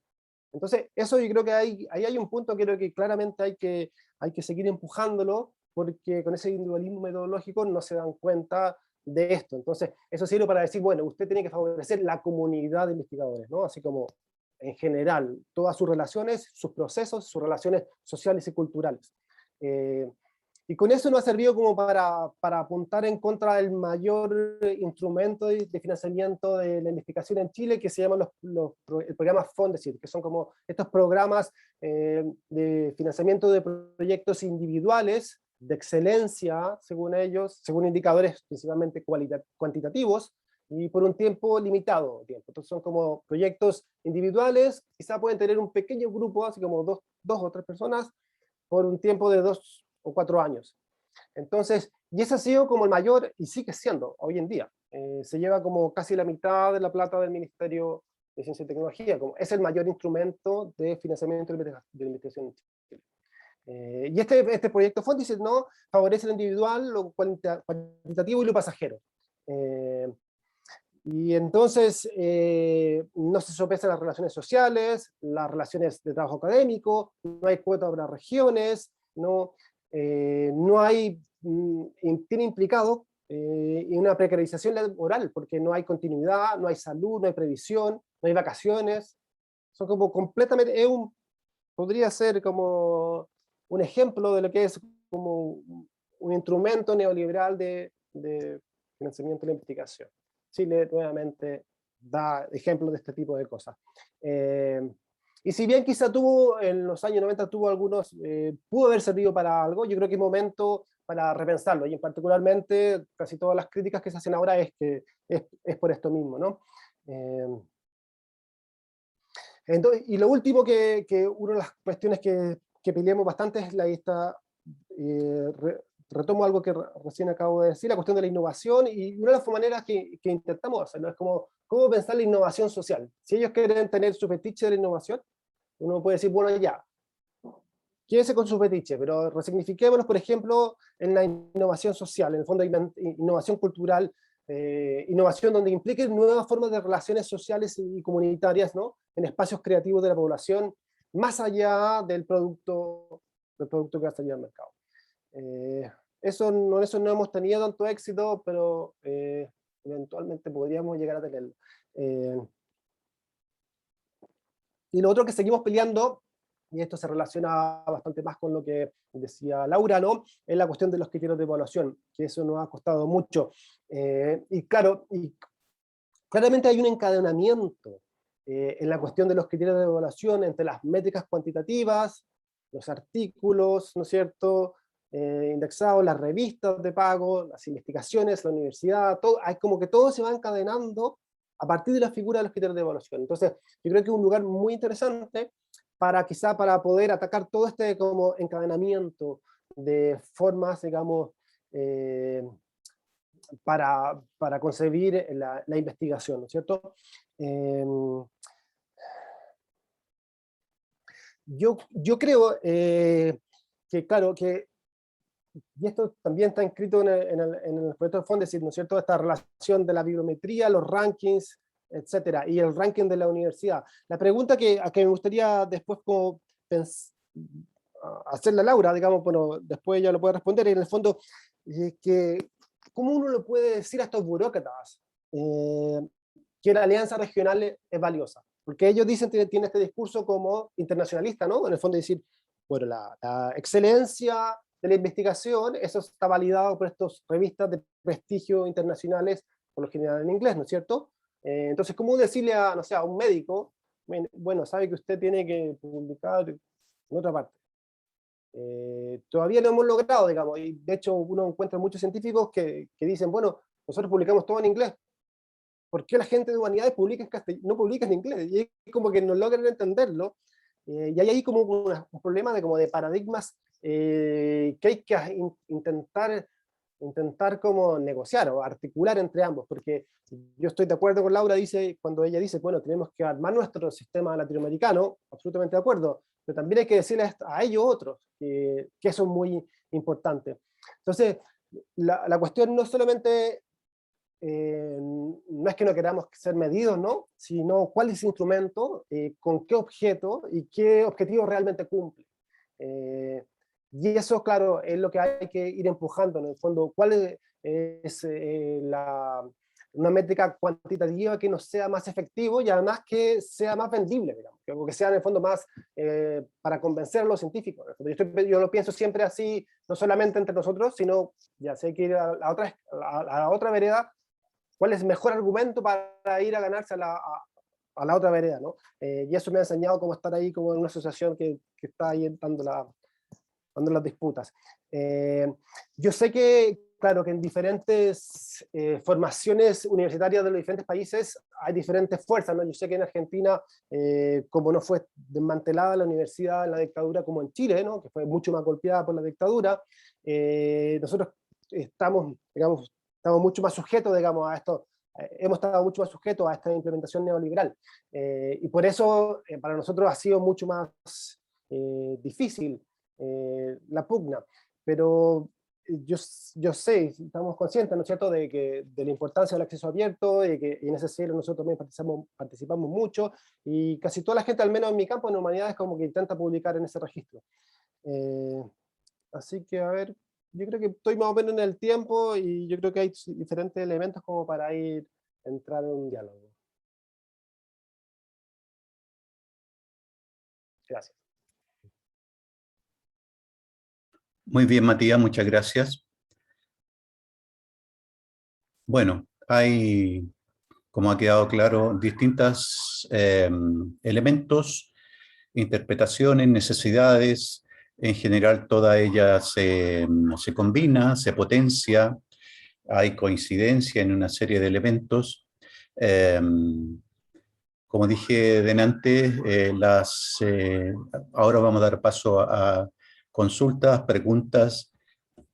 [SPEAKER 3] Entonces, eso yo creo que ahí hay un punto que creo que claramente hay que seguir empujándolo, porque con ese individualismo metodológico no se dan cuenta de esto. Entonces, eso sirve para decir, bueno, usted tiene que favorecer la comunidad de investigadores, ¿no? Así como en general, todas sus relaciones, sus procesos, sus relaciones sociales y culturales. Y con eso nos ha servido como para apuntar en contra del mayor instrumento de financiamiento de la investigación en Chile, que se llaman el programa Fondesit, que son como estos programas de financiamiento de proyectos individuales de excelencia, según ellos, según indicadores principalmente cuantitativos, y por un tiempo limitado. Entonces son como proyectos individuales, quizá pueden tener un pequeño grupo, así como dos o tres personas, por un tiempo de 2 o 4 años. Entonces, y ese ha sido como el mayor, y sigue siendo hoy en día. Se lleva como casi la mitad de la plata del Ministerio de Ciencia y Tecnología, como es el mayor instrumento de financiamiento de la investigación en Chile. Y este proyecto Fondice no favorece lo individual, lo cuantitativo y lo pasajero. Y entonces no se sopesan las relaciones sociales, las relaciones de trabajo académico, no hay cuota para regiones, no hay, tiene implicado una precarización laboral, porque no hay continuidad, no hay salud, no hay previsión, no hay vacaciones. Son como completamente, podría ser como un ejemplo de lo que es como un instrumento neoliberal de financiamiento de la investigación. Chile nuevamente da ejemplos de este tipo de cosas. Y si bien quizá en los años 90 tuvo algunos, pudo haber servido para algo, yo creo que es momento para repensarlo, y particularmente casi todas las críticas que se hacen ahora es que es por esto mismo, ¿no? Entonces, y lo último que una de las cuestiones que peleamos bastante es retomo algo que recién acabo de decir, la cuestión de la innovación, y una de las maneras que intentamos hacerlo es como cómo pensar la innovación social. Si ellos quieren tener su fetiche de la innovación, uno puede decir, bueno, ya, quédese con su fetiche, pero resignifiquémonos, por ejemplo, en la innovación social, en el fondo innovación cultural, innovación donde implique nuevas formas de relaciones sociales y comunitarias, ¿no? En espacios creativos de la población, más allá del producto que va a salir al mercado. Eso no hemos tenido tanto éxito, pero eventualmente podríamos llegar a tenerlo. Y lo otro que seguimos peleando, y esto se relaciona bastante más con lo que decía Laura, ¿no? Es la cuestión de los criterios de evaluación, que eso nos ha costado mucho. Y claro, claramente hay un encadenamiento en la cuestión de los criterios de evaluación entre las métricas cuantitativas, los artículos, ¿no es cierto?, indexados, las revistas de pago, las investigaciones, la universidad, todo, hay como que todo se va encadenando a partir de la figura de los criterios de evaluación. Entonces, yo creo que es un lugar muy interesante quizá para poder atacar todo este como encadenamiento de formas, digamos, para concebir la investigación, ¿no es cierto? Yo creo que, claro, y esto también está inscrito en el proyecto de Fondesit, ¿no es cierto?, esta relación de la bibliometría, los rankings, etcétera, y el ranking de la universidad. La pregunta a que me gustaría después como hacerle a Laura, digamos, bueno, después ella lo puede responder, y en el fondo, ¿cómo uno le puede decir a estos burócratas que la alianza regional es valiosa? Porque ellos dicen que tiene este discurso como internacionalista, ¿no? En el fondo decir, bueno, la excelencia de la investigación, eso está validado por estas revistas de prestigio internacionales, por lo general en inglés, ¿no es cierto? Entonces, ¿cómo decirle no sé, a un médico, bueno, sabe que usted tiene que publicar en otra parte? Todavía no hemos logrado, digamos, y de hecho uno encuentra muchos científicos que dicen, bueno, nosotros publicamos todo en inglés, ¿por qué la gente de humanidades no publica en inglés? Y es como que no logran entenderlo, y hay ahí como un problema de paradigmas que hay que intentar como negociar o articular entre ambos, porque yo estoy de acuerdo con Laura cuando ella dice, bueno, tenemos que armar nuestro sistema latinoamericano, absolutamente de acuerdo, pero también hay que decirles a ellos otros que eso es muy importante. Entonces, la cuestión no solamente no es que no queramos ser medidos, ¿no?, sino cuál es ese instrumento, con qué objeto y qué objetivo realmente cumple. Y eso, claro, es lo que hay que ir empujando, en el fondo, cuál es una métrica cuantitativa que nos sea más efectivo y además que sea más vendible, digamos, que sea en el fondo más para convencer a los científicos. Yo lo pienso siempre así, no solamente entre nosotros, sino ya sé que ir a la otra vereda, cuál es el mejor argumento para ir a ganarse a la otra vereda, ¿no? Y eso me ha enseñado cómo estar ahí como en una asociación que está ahí dando cuando las disputas. Yo sé que, claro, que en diferentes formaciones universitarias de los diferentes países hay diferentes fuerzas, ¿no? Yo sé que en Argentina, como no fue desmantelada la universidad en la dictadura como en Chile, ¿no? Que fue mucho más golpeada por la dictadura, nosotros estamos, digamos, estamos mucho más sujetos, digamos, a esto, hemos estado mucho más sujetos a esta implementación neoliberal. Y por eso para nosotros ha sido mucho más difícil la pugna. Pero yo sé, estamos conscientes, ¿no es cierto?, de la importancia del acceso abierto, y que en ese cielo nosotros también participamos mucho, y casi toda la gente, al menos en mi campo en humanidades, como que intenta publicar en ese registro. Eh, Así que, a ver, yo creo que estoy más o menos en el tiempo, y yo creo que hay diferentes elementos como para entrar en un diálogo. Gracias.
[SPEAKER 1] Muy bien, Matías, muchas gracias. Bueno, hay, como ha quedado claro, distintos elementos, interpretaciones, necesidades. En general, toda ella se combina, se potencia, hay coincidencia en una serie de elementos. Como dije delante, ahora vamos a dar paso a consultas, preguntas,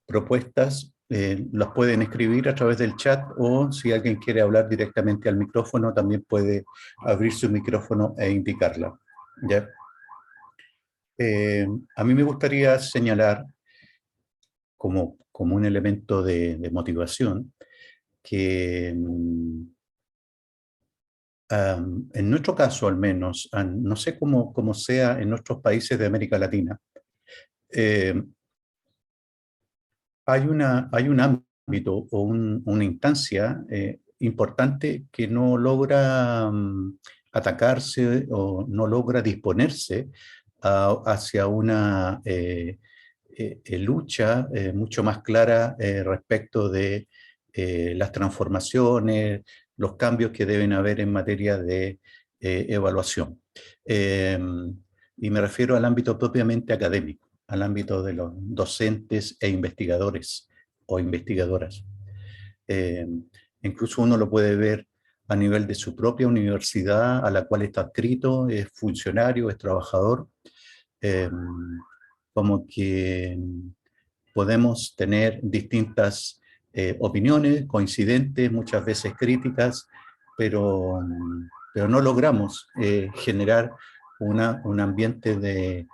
[SPEAKER 1] propuestas. Las pueden escribir a través del chat, o si alguien quiere hablar directamente al micrófono, también puede abrir su micrófono e indicarla. ¿Ya? A mí me gustaría señalar como un elemento de motivación que en nuestro caso al menos, no sé cómo sea en otros países de América Latina, eh, hay un ámbito o una instancia importante que no logra atacarse o no logra disponerse hacia una lucha mucho más clara respecto de las transformaciones, los cambios que deben haber en materia de evaluación. Eh, y me refiero al ámbito propiamente académico, al ámbito de los docentes e investigadores o investigadoras. Eh, Incluso uno lo puede ver a nivel de su propia universidad a la cual está adscrito, es funcionario, es trabajador, eh, como que podemos tener distintas opiniones, coincidentes, muchas veces críticas, pero no logramos generar un ambiente de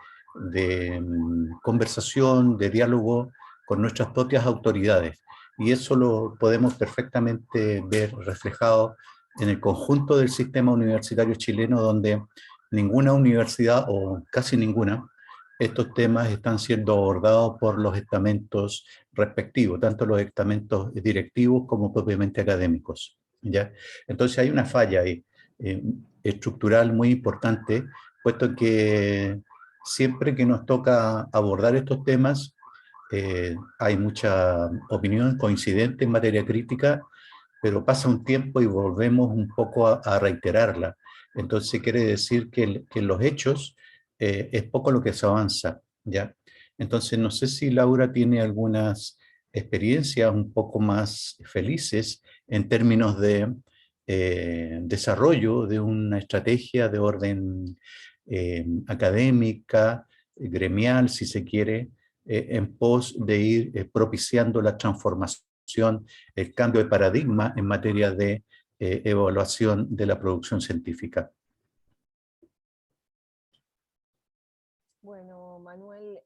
[SPEAKER 1] conversación, de diálogo con nuestras propias autoridades. Y eso lo podemos perfectamente ver reflejado en el conjunto del sistema universitario chileno, donde ninguna universidad, o casi ninguna, estos temas están siendo abordados por los estamentos respectivos, tanto los estamentos directivos como propiamente académicos, ¿ya? Entonces hay una falla ahí, estructural muy importante, puesto que siempre que nos toca abordar estos temas, hay mucha opinión coincidente en materia crítica, pero pasa un tiempo y volvemos un poco a reiterarla. Entonces quiere decir que en los hechos es poco lo que se avanza, ¿ya? Entonces no sé si Laura tiene algunas experiencias un poco más felices en términos de desarrollo de una estrategia de orden académica, gremial, si se quiere, en pos de ir propiciando la transformación, el cambio de paradigma en materia de evaluación de la producción científica.
[SPEAKER 2] Bueno, Manuel,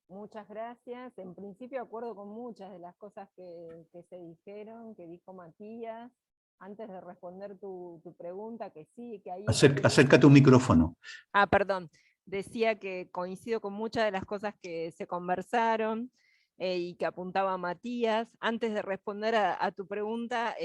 [SPEAKER 2] muchas gracias. En principio acuerdo con muchas de las cosas que se dijeron, que dijo Matías. Antes de responder tu pregunta, que sí, que ahí...
[SPEAKER 1] Acércate un micrófono.
[SPEAKER 2] Ah, perdón. Decía que coincido con muchas de las cosas que se conversaron y que apuntaba Matías. Antes de responder a tu pregunta,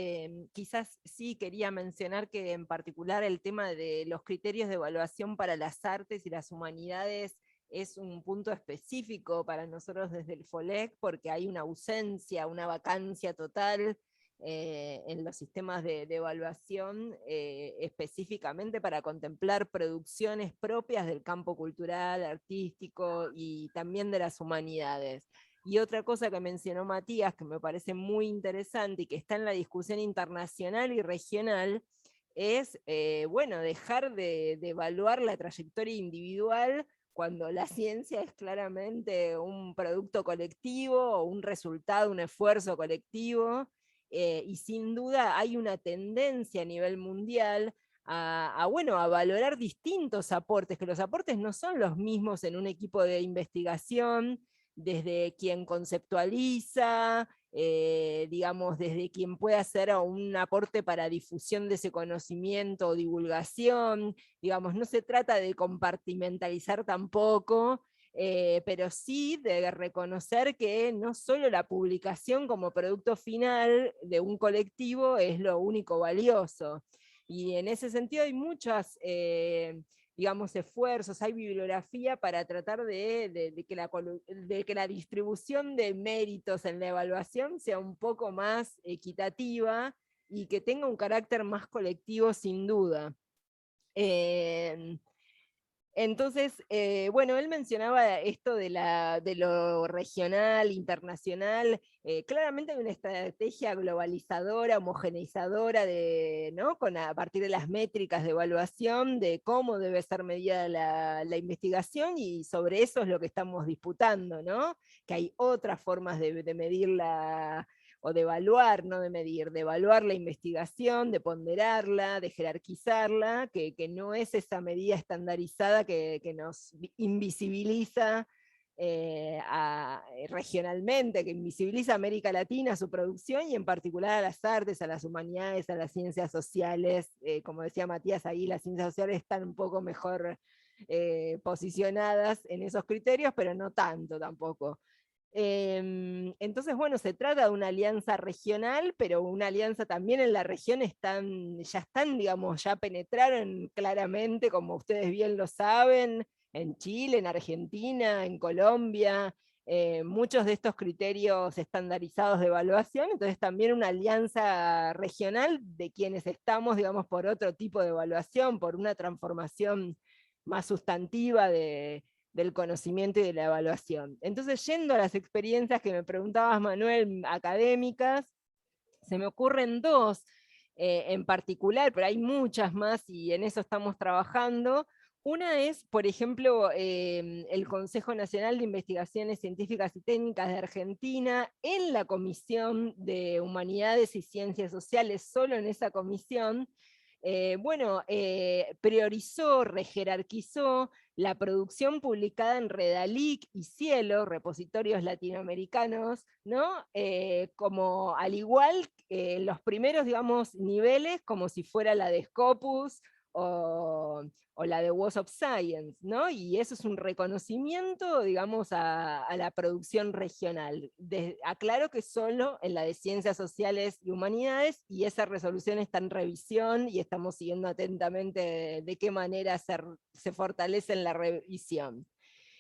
[SPEAKER 2] quizás sí quería mencionar que en particular el tema de los criterios de evaluación para las artes y las humanidades es un punto específico para nosotros desde el FOLEC, porque hay una ausencia, una vacancia total en los sistemas de evaluación, específicamente para contemplar producciones propias del campo cultural, artístico y también de las humanidades. Y otra cosa que mencionó Matías, que me parece muy interesante y que está en la discusión internacional y regional, es, bueno, dejar de evaluar la trayectoria individual cuando la ciencia es claramente un producto colectivo o un resultado, un esfuerzo colectivo, y sin duda hay una tendencia a nivel mundial bueno, a valorar distintos aportes, que los aportes no son los mismos en un equipo de investigación, desde quien conceptualiza, digamos, desde quien puede hacer un aporte para difusión de ese conocimiento o divulgación, digamos, no se trata de compartimentalizar tampoco, pero sí de reconocer que no solo la publicación como producto final de un colectivo es lo único valioso. Y en ese sentido hay muchas, digamos, esfuerzos, hay bibliografía para tratar de que la distribución de méritos en la evaluación sea un poco más equitativa y que tenga un carácter más colectivo sin duda. Entonces, bueno, él mencionaba esto de lo regional, internacional. Claramente hay una estrategia globalizadora, homogeneizadora, ¿no? A partir de las métricas de evaluación, de cómo debe ser medida la investigación, y sobre eso es lo que estamos disputando, ¿no? Que hay otras formas de medir o de evaluar, no de medir, de evaluar la investigación, de ponderarla, de jerarquizarla, que no es esa medida estandarizada que nos invisibiliza regionalmente, que invisibiliza a América Latina, su producción, y en particular a las artes, a las humanidades, a las ciencias sociales. Como decía Matías, ahí las ciencias sociales están un poco mejor posicionadas en esos criterios, pero no tanto tampoco. Entonces, bueno, se trata de una alianza regional, pero una alianza también en la región ya están, digamos, ya penetraron claramente, como ustedes bien lo saben, en Chile, en Argentina, en Colombia, muchos de estos criterios estandarizados de evaluación, entonces también una alianza regional de quienes estamos, digamos, por otro tipo de evaluación, por una transformación más sustantiva del conocimiento y de la evaluación. Entonces, yendo a las experiencias que me preguntabas, Manuel, académicas, se me ocurren dos en particular, pero hay muchas más y en eso estamos trabajando. Una es, por ejemplo, el Consejo Nacional de Investigaciones Científicas y Técnicas de Argentina, en la Comisión de Humanidades y Ciencias Sociales, solo en esa comisión, bueno, priorizó, rejerarquizó la producción publicada en Redalic y Cielo, repositorios latinoamericanos, ¿no? Como al igual los primeros, digamos, niveles, como si fuera la de Scopus o la de Wars of Science, ¿no? Y eso es un reconocimiento, digamos, a la producción regional. Aclaro que solo en la de Ciencias Sociales y Humanidades, y esa resolución está en revisión y estamos siguiendo atentamente de qué manera se fortalece en la revisión.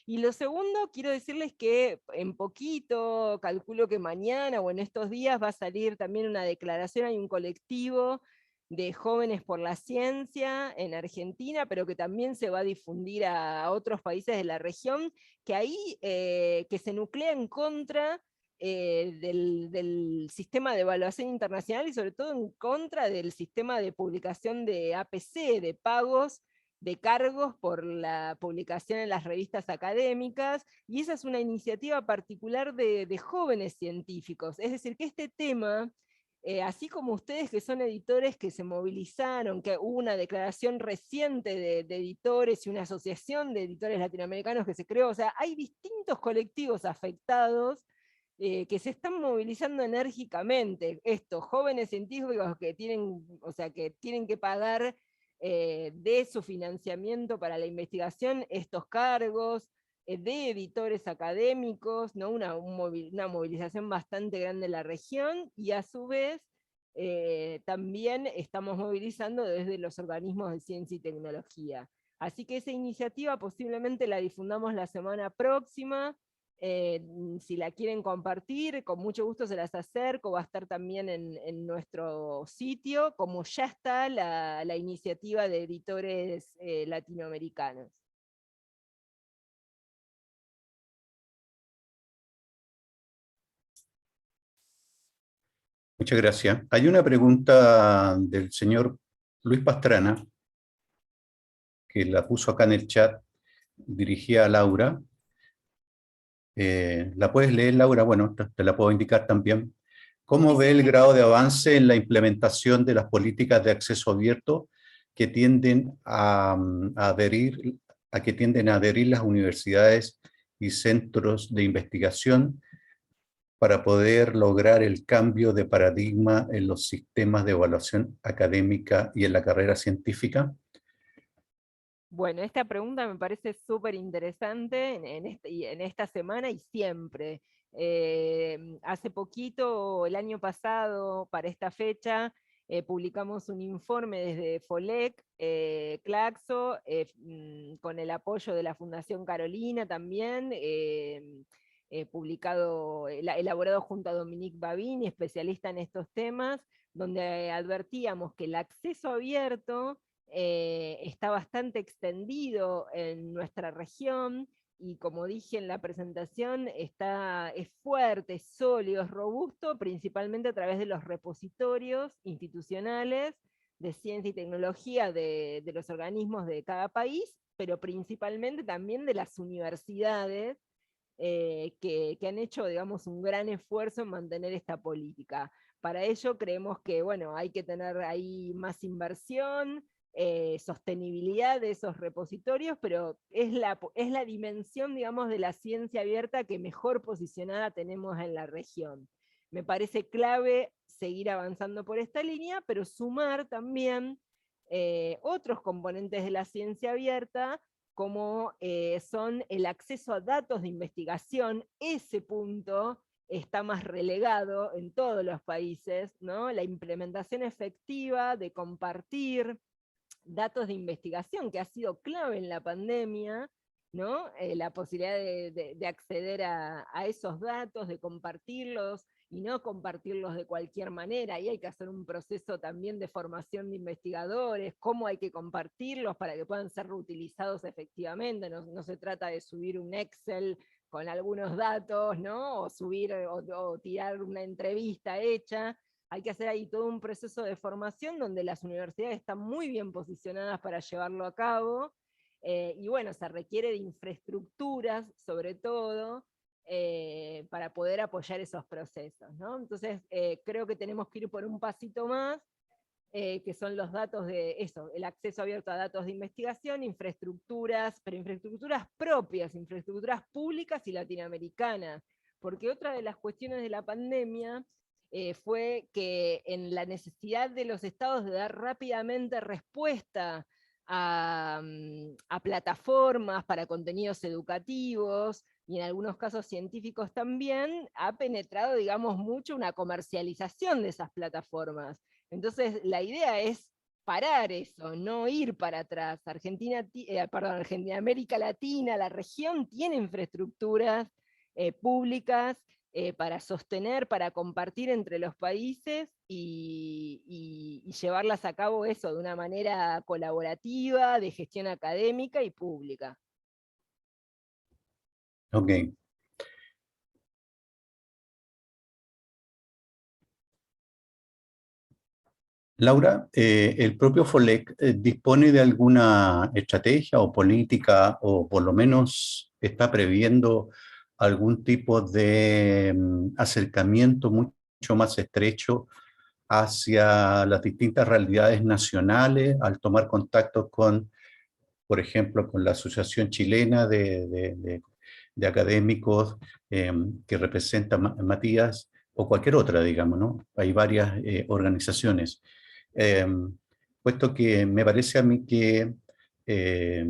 [SPEAKER 2] Y lo segundo, quiero decirles que en poquito, calculo que mañana o en estos días va a salir también una declaración, hay un colectivo de jóvenes por la ciencia en Argentina, pero que también se va a difundir a otros países de la región, que ahí que se nuclea en contra del sistema de evaluación internacional y sobre todo en contra del sistema de publicación de APC, de pagos de cargos por la publicación en las revistas académicas, y esa es una iniciativa particular de jóvenes científicos. Es decir, que este tema, así como ustedes que son editores que se movilizaron, que hubo una declaración reciente de editores y una asociación de editores latinoamericanos que se creó, o sea, hay distintos colectivos afectados que se están movilizando enérgicamente. Estos jóvenes científicos que tienen, o sea, que tienen que pagar de su financiamiento para la investigación estos cargos, de editores académicos, ¿no? Una movilización bastante grande en la región, y a su vez también estamos movilizando desde los organismos de ciencia y tecnología. Así que esa iniciativa posiblemente la difundamos la semana próxima, Si la quieren compartir, con mucho gusto se las acerco, va a estar también en nuestro sitio, como ya está la iniciativa de editores latinoamericanos.
[SPEAKER 1] Muchas gracias. Hay una pregunta del señor Luis Pastrana, que la puso acá en el chat, dirigida a Laura. ¿La puedes leer, Laura? Bueno, te la puedo indicar también. ¿Cómo ve el grado de avance en la implementación de las políticas de acceso abierto que tienden a que tienden a adherir las universidades y centros de investigación para poder lograr el cambio de paradigma en los sistemas de evaluación académica y en la carrera científica?
[SPEAKER 2] Bueno, esta pregunta me parece súper interesante en esta semana y siempre. Hace poquito, el año pasado, para esta fecha, publicamos un informe desde FOLEC, Claxo, con el apoyo de la Fundación Carolina también, elaborado junto a Dominique Babini, especialista en estos temas, donde advertíamos que el acceso abierto está bastante extendido en nuestra región, y como dije en la presentación, es fuerte, es sólido, es robusto, principalmente a través de los repositorios institucionales de ciencia y tecnología de los organismos de cada país, pero principalmente también de las universidades, que han hecho, digamos, un gran esfuerzo en mantener esta política. Para ello creemos que, bueno, hay que tener ahí más inversión, sostenibilidad de esos repositorios, pero es la dimensión, digamos, de la ciencia abierta que mejor posicionada tenemos en la región. Me parece clave seguir avanzando por esta línea, pero sumar también otros componentes de la ciencia abierta, como son el acceso a datos de investigación. Ese punto está más relegado en todos los países, ¿no? La implementación efectiva de compartir datos de investigación, que ha sido clave en la pandemia, ¿no? La posibilidad de acceder a esos datos, de compartirlos, y no compartirlos de cualquier manera. Y hay que hacer un proceso también de formación de investigadores, cómo hay que compartirlos para que puedan ser reutilizados efectivamente. No se trata de subir un Excel con algunos datos, ¿no? O subir o tirar una entrevista hecha. Hay que hacer ahí todo un proceso de formación donde las universidades están muy bien posicionadas para llevarlo a cabo, y bueno, se requiere de infraestructuras, sobre todo, para poder apoyar esos procesos, ¿no? Entonces, creo que tenemos que ir por un pasito más, que son los datos de eso, el acceso abierto a datos de investigación, infraestructuras, pero infraestructuras propias, infraestructuras públicas y latinoamericanas, porque otra de las cuestiones de la pandemia fue que en la necesidad de los estados de dar rápidamente respuesta a plataformas para contenidos educativos, y en algunos casos científicos también, ha penetrado, digamos, mucho una comercialización de esas plataformas. Entonces, la idea es parar eso, no ir para atrás. América Latina, la región tiene infraestructuras públicas para sostener, para compartir entre los países, y llevarlas a cabo eso de una manera colaborativa, de gestión académica y pública.
[SPEAKER 1] Ok. Laura, ¿el propio FOLEC dispone de alguna estrategia o política, o por lo menos está previendo algún tipo de acercamiento mucho más estrecho hacia las distintas realidades nacionales al tomar contacto con, por ejemplo, con la Asociación Chilena de Académicos que representa Matías, o cualquier otra, digamos, ¿no? Hay varias organizaciones. Eh, Puesto que me parece a mí que eh,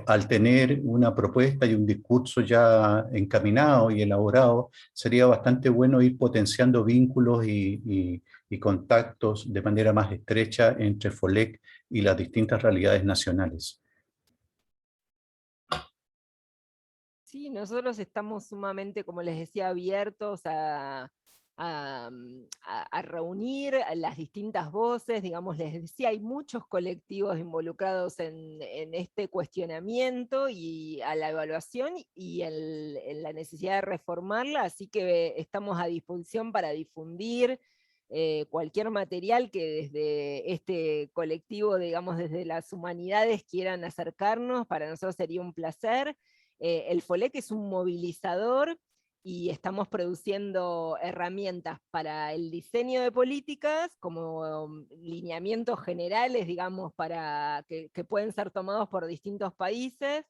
[SPEAKER 1] al tener una propuesta y un discurso ya encaminado y elaborado, sería bastante bueno ir potenciando vínculos y contactos de manera más estrecha entre FOLEC y las distintas realidades nacionales.
[SPEAKER 2] Sí, nosotros estamos sumamente, como les decía, abiertos a reunir a las distintas voces. Digamos, les decía, hay muchos colectivos involucrados en este cuestionamiento y a la evaluación y en la necesidad de reformarla, así que estamos a disposición para difundir cualquier material que desde este colectivo, digamos, desde las humanidades quieran acercarnos. Para nosotros sería un placer. El FOLEC es un movilizador y estamos produciendo herramientas para el diseño de políticas, como lineamientos generales, digamos, para que pueden ser tomados por distintos países,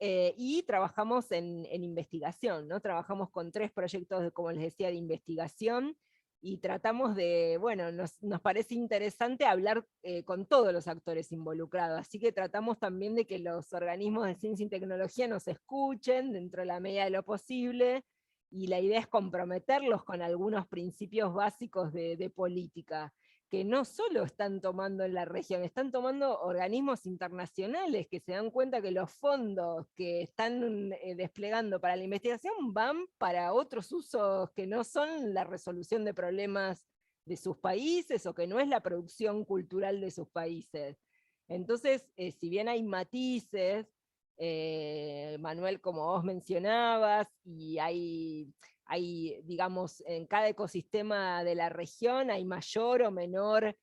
[SPEAKER 2] y trabajamos en investigación, ¿no? Trabajamos con 3 proyectos, como les decía, de investigación, y tratamos de, bueno, nos parece interesante hablar con todos los actores involucrados, así que tratamos también de que los organismos de ciencia y tecnología nos escuchen dentro de la medida de lo posible, y la idea es comprometerlos con algunos principios básicos de política, que no solo están tomando en la región, están tomando organismos internacionales que se dan cuenta que los fondos que están desplegando para la investigación van para otros usos que no son la resolución de problemas de sus países o que no es la producción cultural de sus países. Entonces, si bien hay matices, Manuel, como vos mencionabas, y hay, digamos, en cada ecosistema de la región hay mayor o menor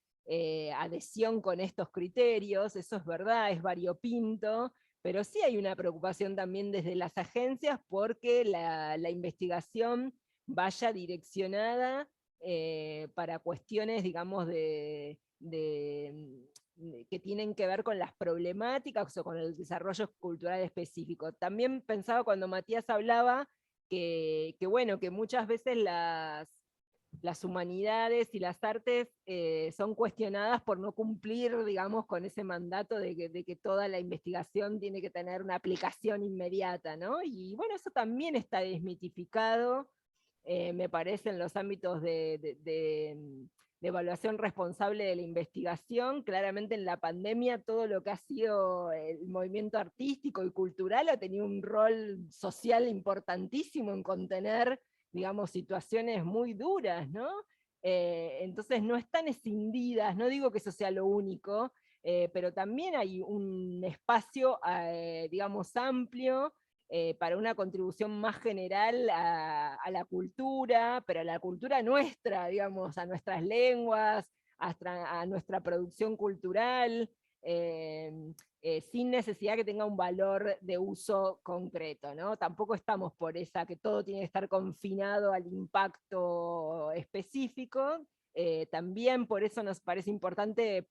[SPEAKER 2] adhesión con estos criterios, eso es verdad, es variopinto, pero sí hay una preocupación también desde las agencias porque la investigación vaya direccionada para cuestiones, digamos, que tienen que ver con las problemáticas o con el desarrollo cultural específico. También pensaba cuando Matías hablaba bueno, que muchas veces las humanidades y las artes son cuestionadas por no cumplir, digamos, con ese mandato de que toda la investigación tiene que tener una aplicación inmediata, ¿no? Y bueno, eso también está desmitificado, me parece, en los ámbitos de evaluación responsable de la investigación. Claramente en la pandemia todo lo que ha sido el movimiento artístico y cultural ha tenido un rol social importantísimo en contener, digamos, situaciones muy duras, ¿no? Entonces no están escindidas, no digo que eso sea lo único, pero también hay un espacio, digamos, amplio, para una contribución más general a la cultura, pero a la cultura nuestra, digamos, a nuestras lenguas, a nuestra producción cultural, sin necesidad que tenga un valor de uso concreto, ¿no? Tampoco estamos por esa que todo tiene que estar confinado al impacto específico. También por eso nos parece importante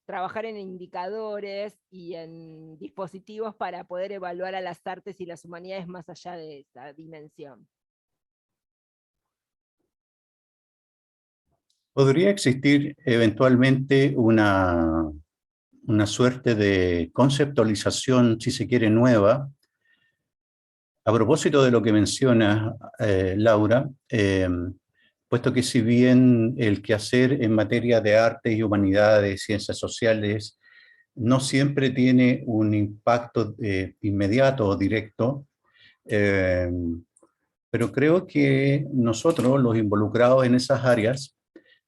[SPEAKER 2] trabajar en indicadores y en dispositivos para poder evaluar a las artes y las humanidades más allá de esa dimensión.
[SPEAKER 1] ¿Podría existir eventualmente una suerte de conceptualización, si se quiere, nueva? A propósito de lo que menciona Laura, puesto que si bien el quehacer en materia de arte y humanidades, ciencias sociales, no siempre tiene un impacto inmediato o directo, pero creo que nosotros, los involucrados en esas áreas,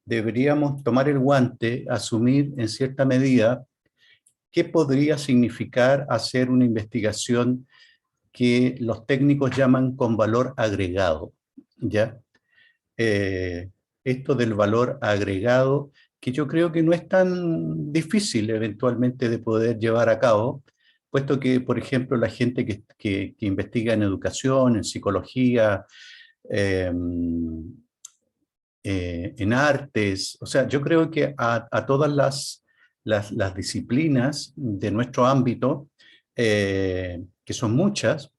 [SPEAKER 1] deberíamos tomar el guante, asumir en cierta medida qué podría significar hacer una investigación que los técnicos llaman con valor agregado, ¿ya? Esto del valor agregado, que yo creo que no es tan difícil eventualmente de poder llevar a cabo, puesto que, por ejemplo, la gente que investiga en educación, en psicología, eh, en artes, o sea, yo creo que a todas las disciplinas de nuestro ámbito, que son muchas,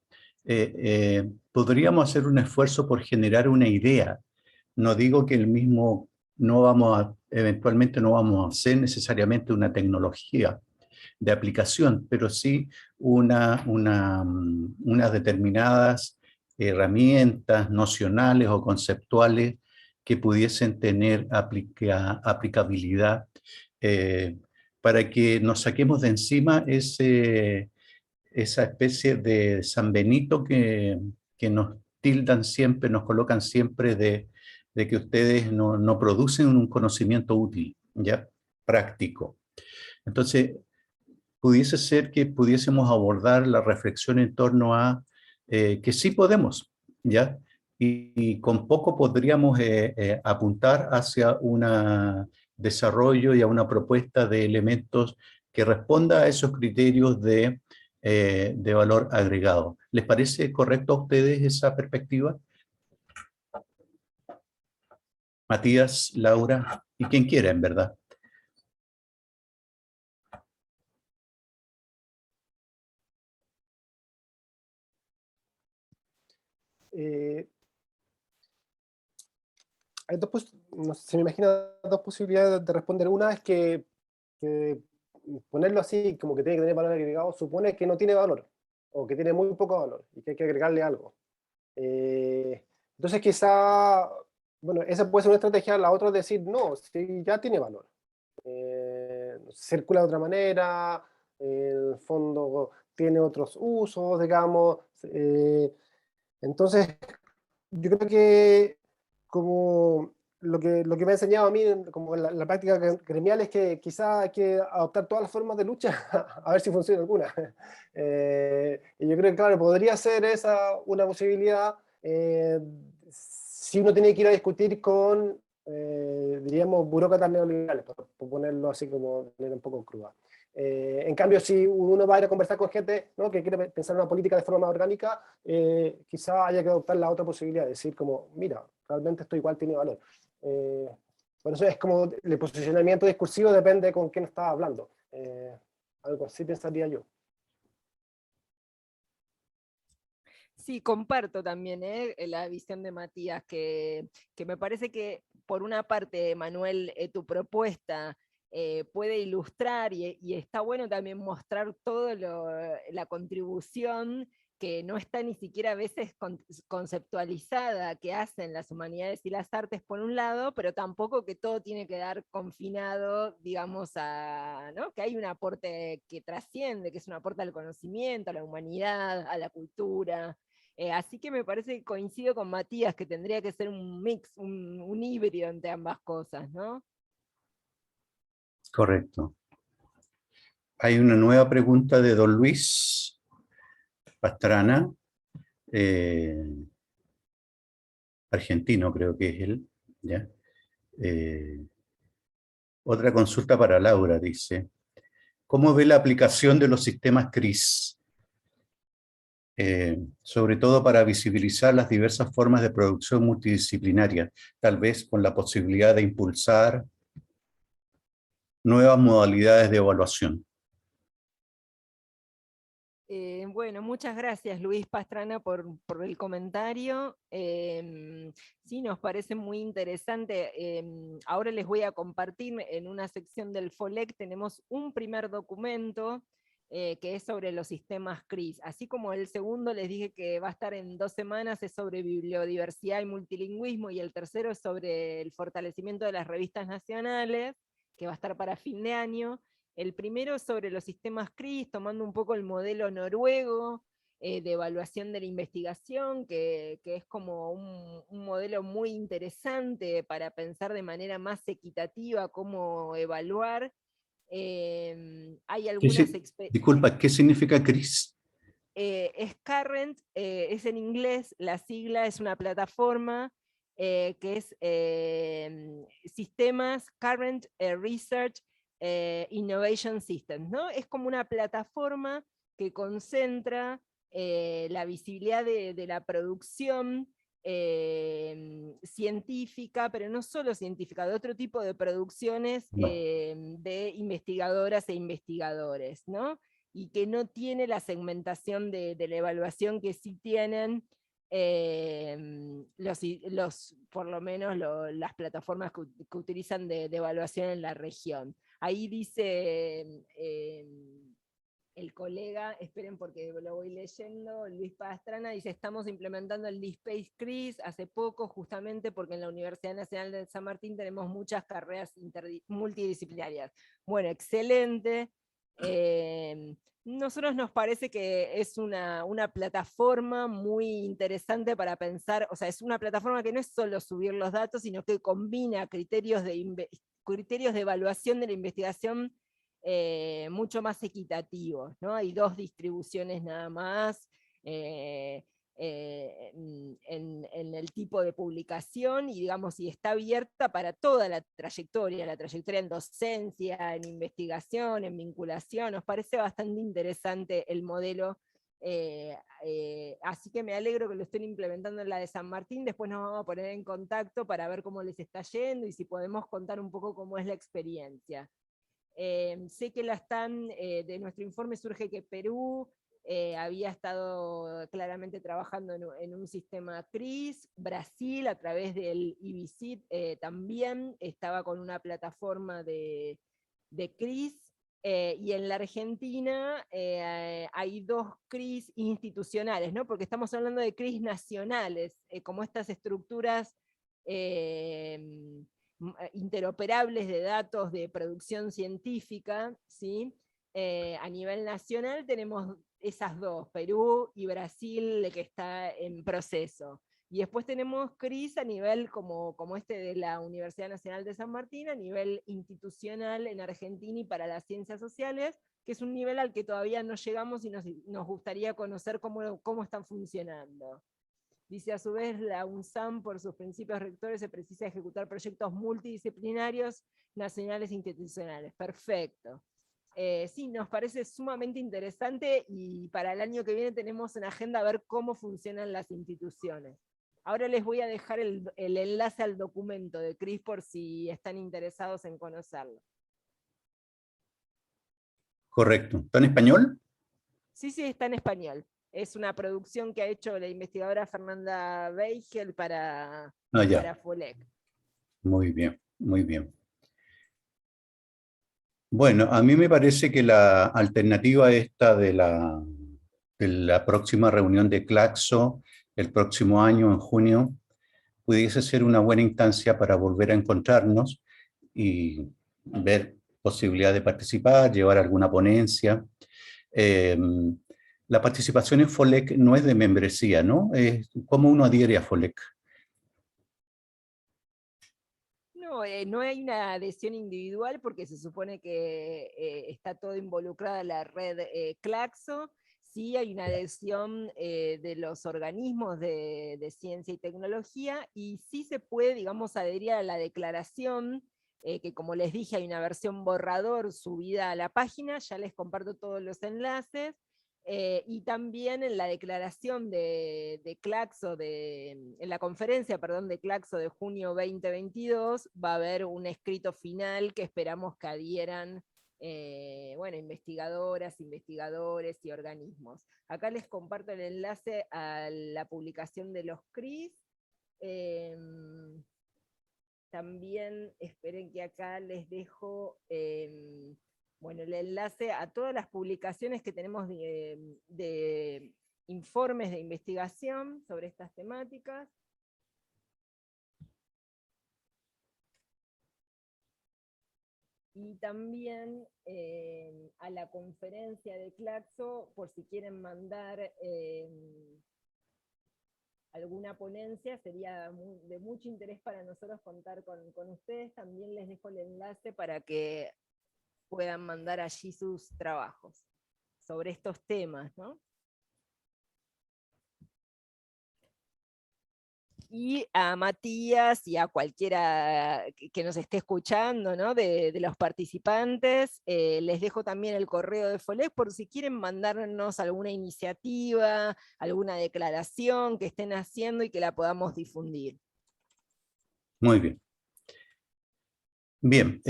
[SPEAKER 1] podríamos hacer un esfuerzo por generar una idea. No digo que el mismo, no vamos a, eventualmente no vamos a hacer necesariamente una tecnología de aplicación, pero sí unas determinadas herramientas nocionales o conceptuales que pudiesen tener aplicabilidad, para que nos saquemos de encima esa especie de San Benito que nos tildan siempre, nos colocan siempre de que ustedes no producen un conocimiento útil, ¿ya? Práctico. Entonces, pudiese ser que pudiésemos abordar la reflexión en torno a que sí podemos, ¿ya? Y con poco podríamos apuntar hacia un desarrollo y a una propuesta de elementos que responda a esos criterios de valor agregado. ¿Les parece correcto a ustedes esa perspectiva? Matías, Laura y quien quiera, en verdad.
[SPEAKER 3] Eh, hay no sé, se me imagina dos posibilidades de responder. Una es que ponerlo así, como que tiene que tener valor agregado, supone que no tiene valor, o que tiene muy poco valor, y que hay que agregarle algo. Eh, entonces quizá, bueno, esa puede ser una estrategia. La otra es decir, no, si ya tiene valor. Circula de otra manera, en el fondo tiene otros usos, digamos. Entonces, yo creo que como lo que me ha enseñado a mí, como la práctica gremial, es que quizá hay que adoptar todas las formas de lucha a ver si funciona alguna. Y yo creo que, claro, podría ser esa una posibilidad si uno tiene que ir a discutir con, diríamos, burócratas neoliberales, por ponerlo así como de manera un poco cruda. En cambio, si uno va a ir a conversar con gente, ¿no?, que quiere pensar una política de forma más orgánica, quizá haya que adoptar la otra posibilidad, decir como, mira, realmente esto igual tiene valor. Por eso es como el posicionamiento discursivo depende con quién estás hablando. Algo así pensaría yo.
[SPEAKER 2] Sí, comparto también la visión de Matías, que me parece que por una parte, Manuel, tu propuesta puede ilustrar y está bueno también mostrar toda la contribución que no está ni siquiera a veces conceptualizada que hacen las humanidades y las artes por un lado, pero tampoco que todo tiene que dar confinado, digamos, a, ¿no?, que hay un aporte que trasciende, que es un aporte al conocimiento, a la humanidad, a la cultura. Así que me parece que coincido con Matías, que tendría que ser un mix, un híbrido entre ambas cosas, ¿no?
[SPEAKER 1] Correcto. Hay una nueva pregunta de don Luis Pastrana, eh, argentino creo que es él, ¿ya? Otra consulta para Laura, dice, ¿cómo ve la aplicación de los sistemas CRIS? Sobre todo para visibilizar las diversas formas de producción multidisciplinaria, tal vez con la posibilidad de impulsar nuevas modalidades de evaluación.
[SPEAKER 2] Bueno, muchas gracias Luis Pastrana por el comentario. Sí, nos parece muy interesante. Ahora les voy a compartir en una sección del FOLEC, tenemos un primer documento que es sobre los sistemas CRIS. Así como el segundo les dije que va a estar en 2 semanas, es sobre bibliodiversidad y multilingüismo, y el tercero es sobre el fortalecimiento de las revistas nacionales, que va a estar para fin de año. El primero sobre los sistemas CRIS, tomando un poco el modelo noruego de evaluación de la investigación, que es como un modelo muy interesante para pensar de manera más equitativa cómo evaluar. Hay algunas
[SPEAKER 1] Disculpa, ¿qué significa CRIS?
[SPEAKER 2] es Current, es en inglés, la sigla es una plataforma que es Sistemas Current Research Innovation Systems, ¿no? Es como una plataforma que concentra la visibilidad de la producción científica, pero no solo científica, de otro tipo de producciones
[SPEAKER 1] Bueno,
[SPEAKER 2] de investigadoras e investigadores, ¿no? Y que no tiene la segmentación de la evaluación que sí tienen por lo menos las plataformas que utilizan de evaluación en la región. Ahí dice el colega, esperen porque lo voy leyendo, Luis Pastrana, dice, estamos implementando el DSpace CRIS hace poco, justamente porque en la Universidad Nacional de San Martín tenemos muchas carreras multidisciplinarias. Bueno, excelente. Nosotros nos parece que es una plataforma muy interesante para pensar, o sea, es una plataforma que no es solo subir los datos, sino que combina criterios de evaluación de la investigación mucho más equitativos, ¿no? Hay 2 distribuciones nada más, en el tipo de publicación, y digamos, y está abierta para toda la trayectoria en docencia, en investigación, en vinculación. Nos parece bastante interesante el modelo, así que me alegro que lo estén implementando en la de San Martín. Después nos vamos a poner en contacto para ver cómo les está yendo y si podemos contar un poco cómo es la experiencia. Sé que de nuestro informe surge que Perú había estado claramente trabajando en un sistema CRIS, Brasil a través del IBICIT también estaba con una plataforma de CRIS, y en la Argentina hay 2 CRIS institucionales, ¿no? Porque estamos hablando de CRIS nacionales, como estas estructuras interoperables de datos de producción científica, ¿sí? A nivel nacional tenemos esas 2, Perú y Brasil, que está en proceso. Y después tenemos CRIS a nivel como este de la Universidad Nacional de San Martín, a nivel institucional en Argentina y para las ciencias sociales, que es un nivel al que todavía no llegamos y nos gustaría conocer cómo están funcionando. Dice, a su vez, la UNSAM, por sus principios rectores, se precisa ejecutar proyectos multidisciplinarios, nacionales e institucionales. Perfecto. Sí, nos parece sumamente interesante, y para el año que viene tenemos en agenda ver cómo funcionan las instituciones. Ahora les voy a dejar el enlace al documento de CRIS por si están interesados en conocerlo.
[SPEAKER 1] Correcto. ¿Está en español?
[SPEAKER 2] Sí, está en español. Es una producción que ha hecho la investigadora Fernanda Weigel para FOLEC.
[SPEAKER 1] Muy bien, muy bien. Bueno, a mí me parece que la alternativa esta de la próxima reunión de Claxo el próximo año, en junio, pudiese ser una buena instancia para volver a encontrarnos y ver posibilidad de participar, llevar alguna ponencia. La participación en FOLEC no es de membresía, ¿no? ¿Cómo uno adhiere a FOLEC?
[SPEAKER 2] No, no hay una adhesión individual porque se supone que está todo involucrada la red Claxo. Sí hay una adhesión de los organismos de ciencia y tecnología, y sí se puede, digamos, adherir a la declaración, que como les dije hay una versión borrador subida a la página, ya les comparto todos los enlaces. Y también en la declaración de Claxo, en la conferencia, perdón, de Claxo de junio 2022, va a haber un escrito final que esperamos que adhieran investigadoras, investigadores y organismos. Acá les comparto el enlace a la publicación de los CRIS. También esperen que acá les dejo el enlace a todas las publicaciones que tenemos de informes de investigación sobre estas temáticas. Y también a la conferencia de Claxo, por si quieren mandar alguna ponencia, sería de mucho interés para nosotros contar con ustedes. También les dejo el enlace para que puedan mandar allí sus trabajos sobre estos temas, ¿no? Y a Matías y a cualquiera que nos esté escuchando, ¿no? de los participantes, les dejo también el correo de FOLEC por si quieren mandarnos alguna iniciativa, alguna declaración que estén haciendo y que la podamos difundir.
[SPEAKER 1] Muy bien. Bien,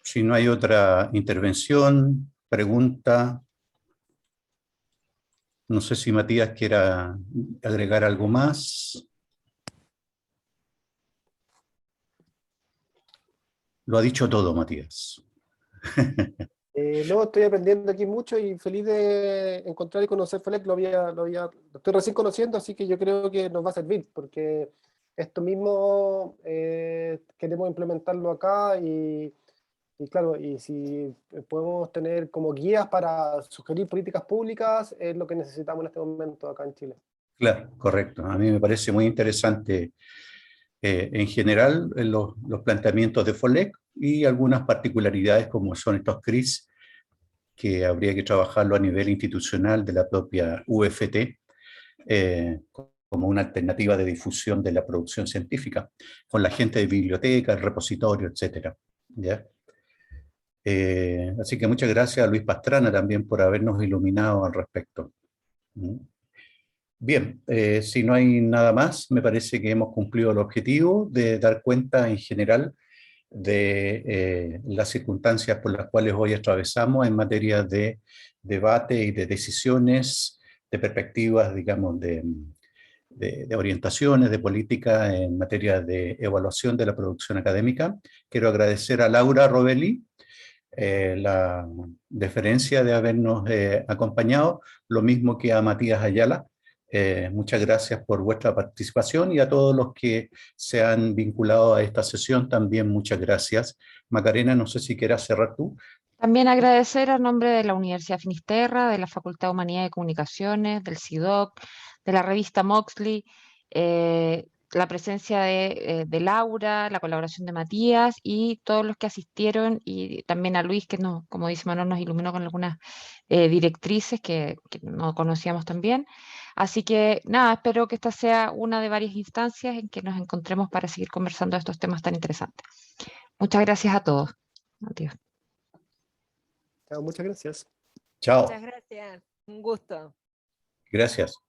[SPEAKER 1] si no hay otra intervención, pregunta, no sé si Matías quiera agregar algo más. Lo ha dicho todo, Matías.
[SPEAKER 3] No, estoy aprendiendo aquí mucho y feliz de encontrar y conocer FOLEC. Lo estoy recién conociendo, así que yo creo que nos va a servir, porque esto mismo queremos implementarlo acá, y y claro, y si podemos tener como guías para sugerir políticas públicas, es lo que necesitamos en este momento acá en Chile.
[SPEAKER 1] Claro, correcto. A mí me parece muy interesante en general los planteamientos de FOLEC y algunas particularidades como son estos CRIS, que habría que trabajarlo a nivel institucional de la propia UFT, como una alternativa de difusión de la producción científica, con la gente de biblioteca, el repositorio, etcétera. ¿Ya? Así que muchas gracias a Luis Pastrana también por habernos iluminado al respecto. Bien, si no hay nada más, me parece que hemos cumplido el objetivo de dar cuenta en general de las circunstancias por las cuales hoy atravesamos en materia de debate y de decisiones, de perspectivas, digamos, de orientaciones, de política en materia de evaluación de la producción académica. Quiero agradecer a Laura Rovelli la deferencia de habernos acompañado, lo mismo que a Matías Ayala. Muchas gracias por vuestra participación y a todos los que se han vinculado a esta sesión también muchas gracias. Macarena, no sé si quieras cerrar tú.
[SPEAKER 4] También agradecer a nombre de la Universidad Finisterra, de la Facultad de Humanidades y Comunicaciones, del CIDOC, de la revista Moxley, la presencia de Laura, la colaboración de Matías y todos los que asistieron, y también a Luis, que nos, como dice Manuel, nos iluminó con algunas directrices que no conocíamos también. Así que nada, espero que esta sea una de varias instancias en que nos encontremos para seguir conversando de estos temas tan interesantes. Muchas gracias a todos. Adiós.
[SPEAKER 3] Muchas gracias.
[SPEAKER 1] Chao.
[SPEAKER 2] Muchas gracias. Un gusto.
[SPEAKER 1] Gracias.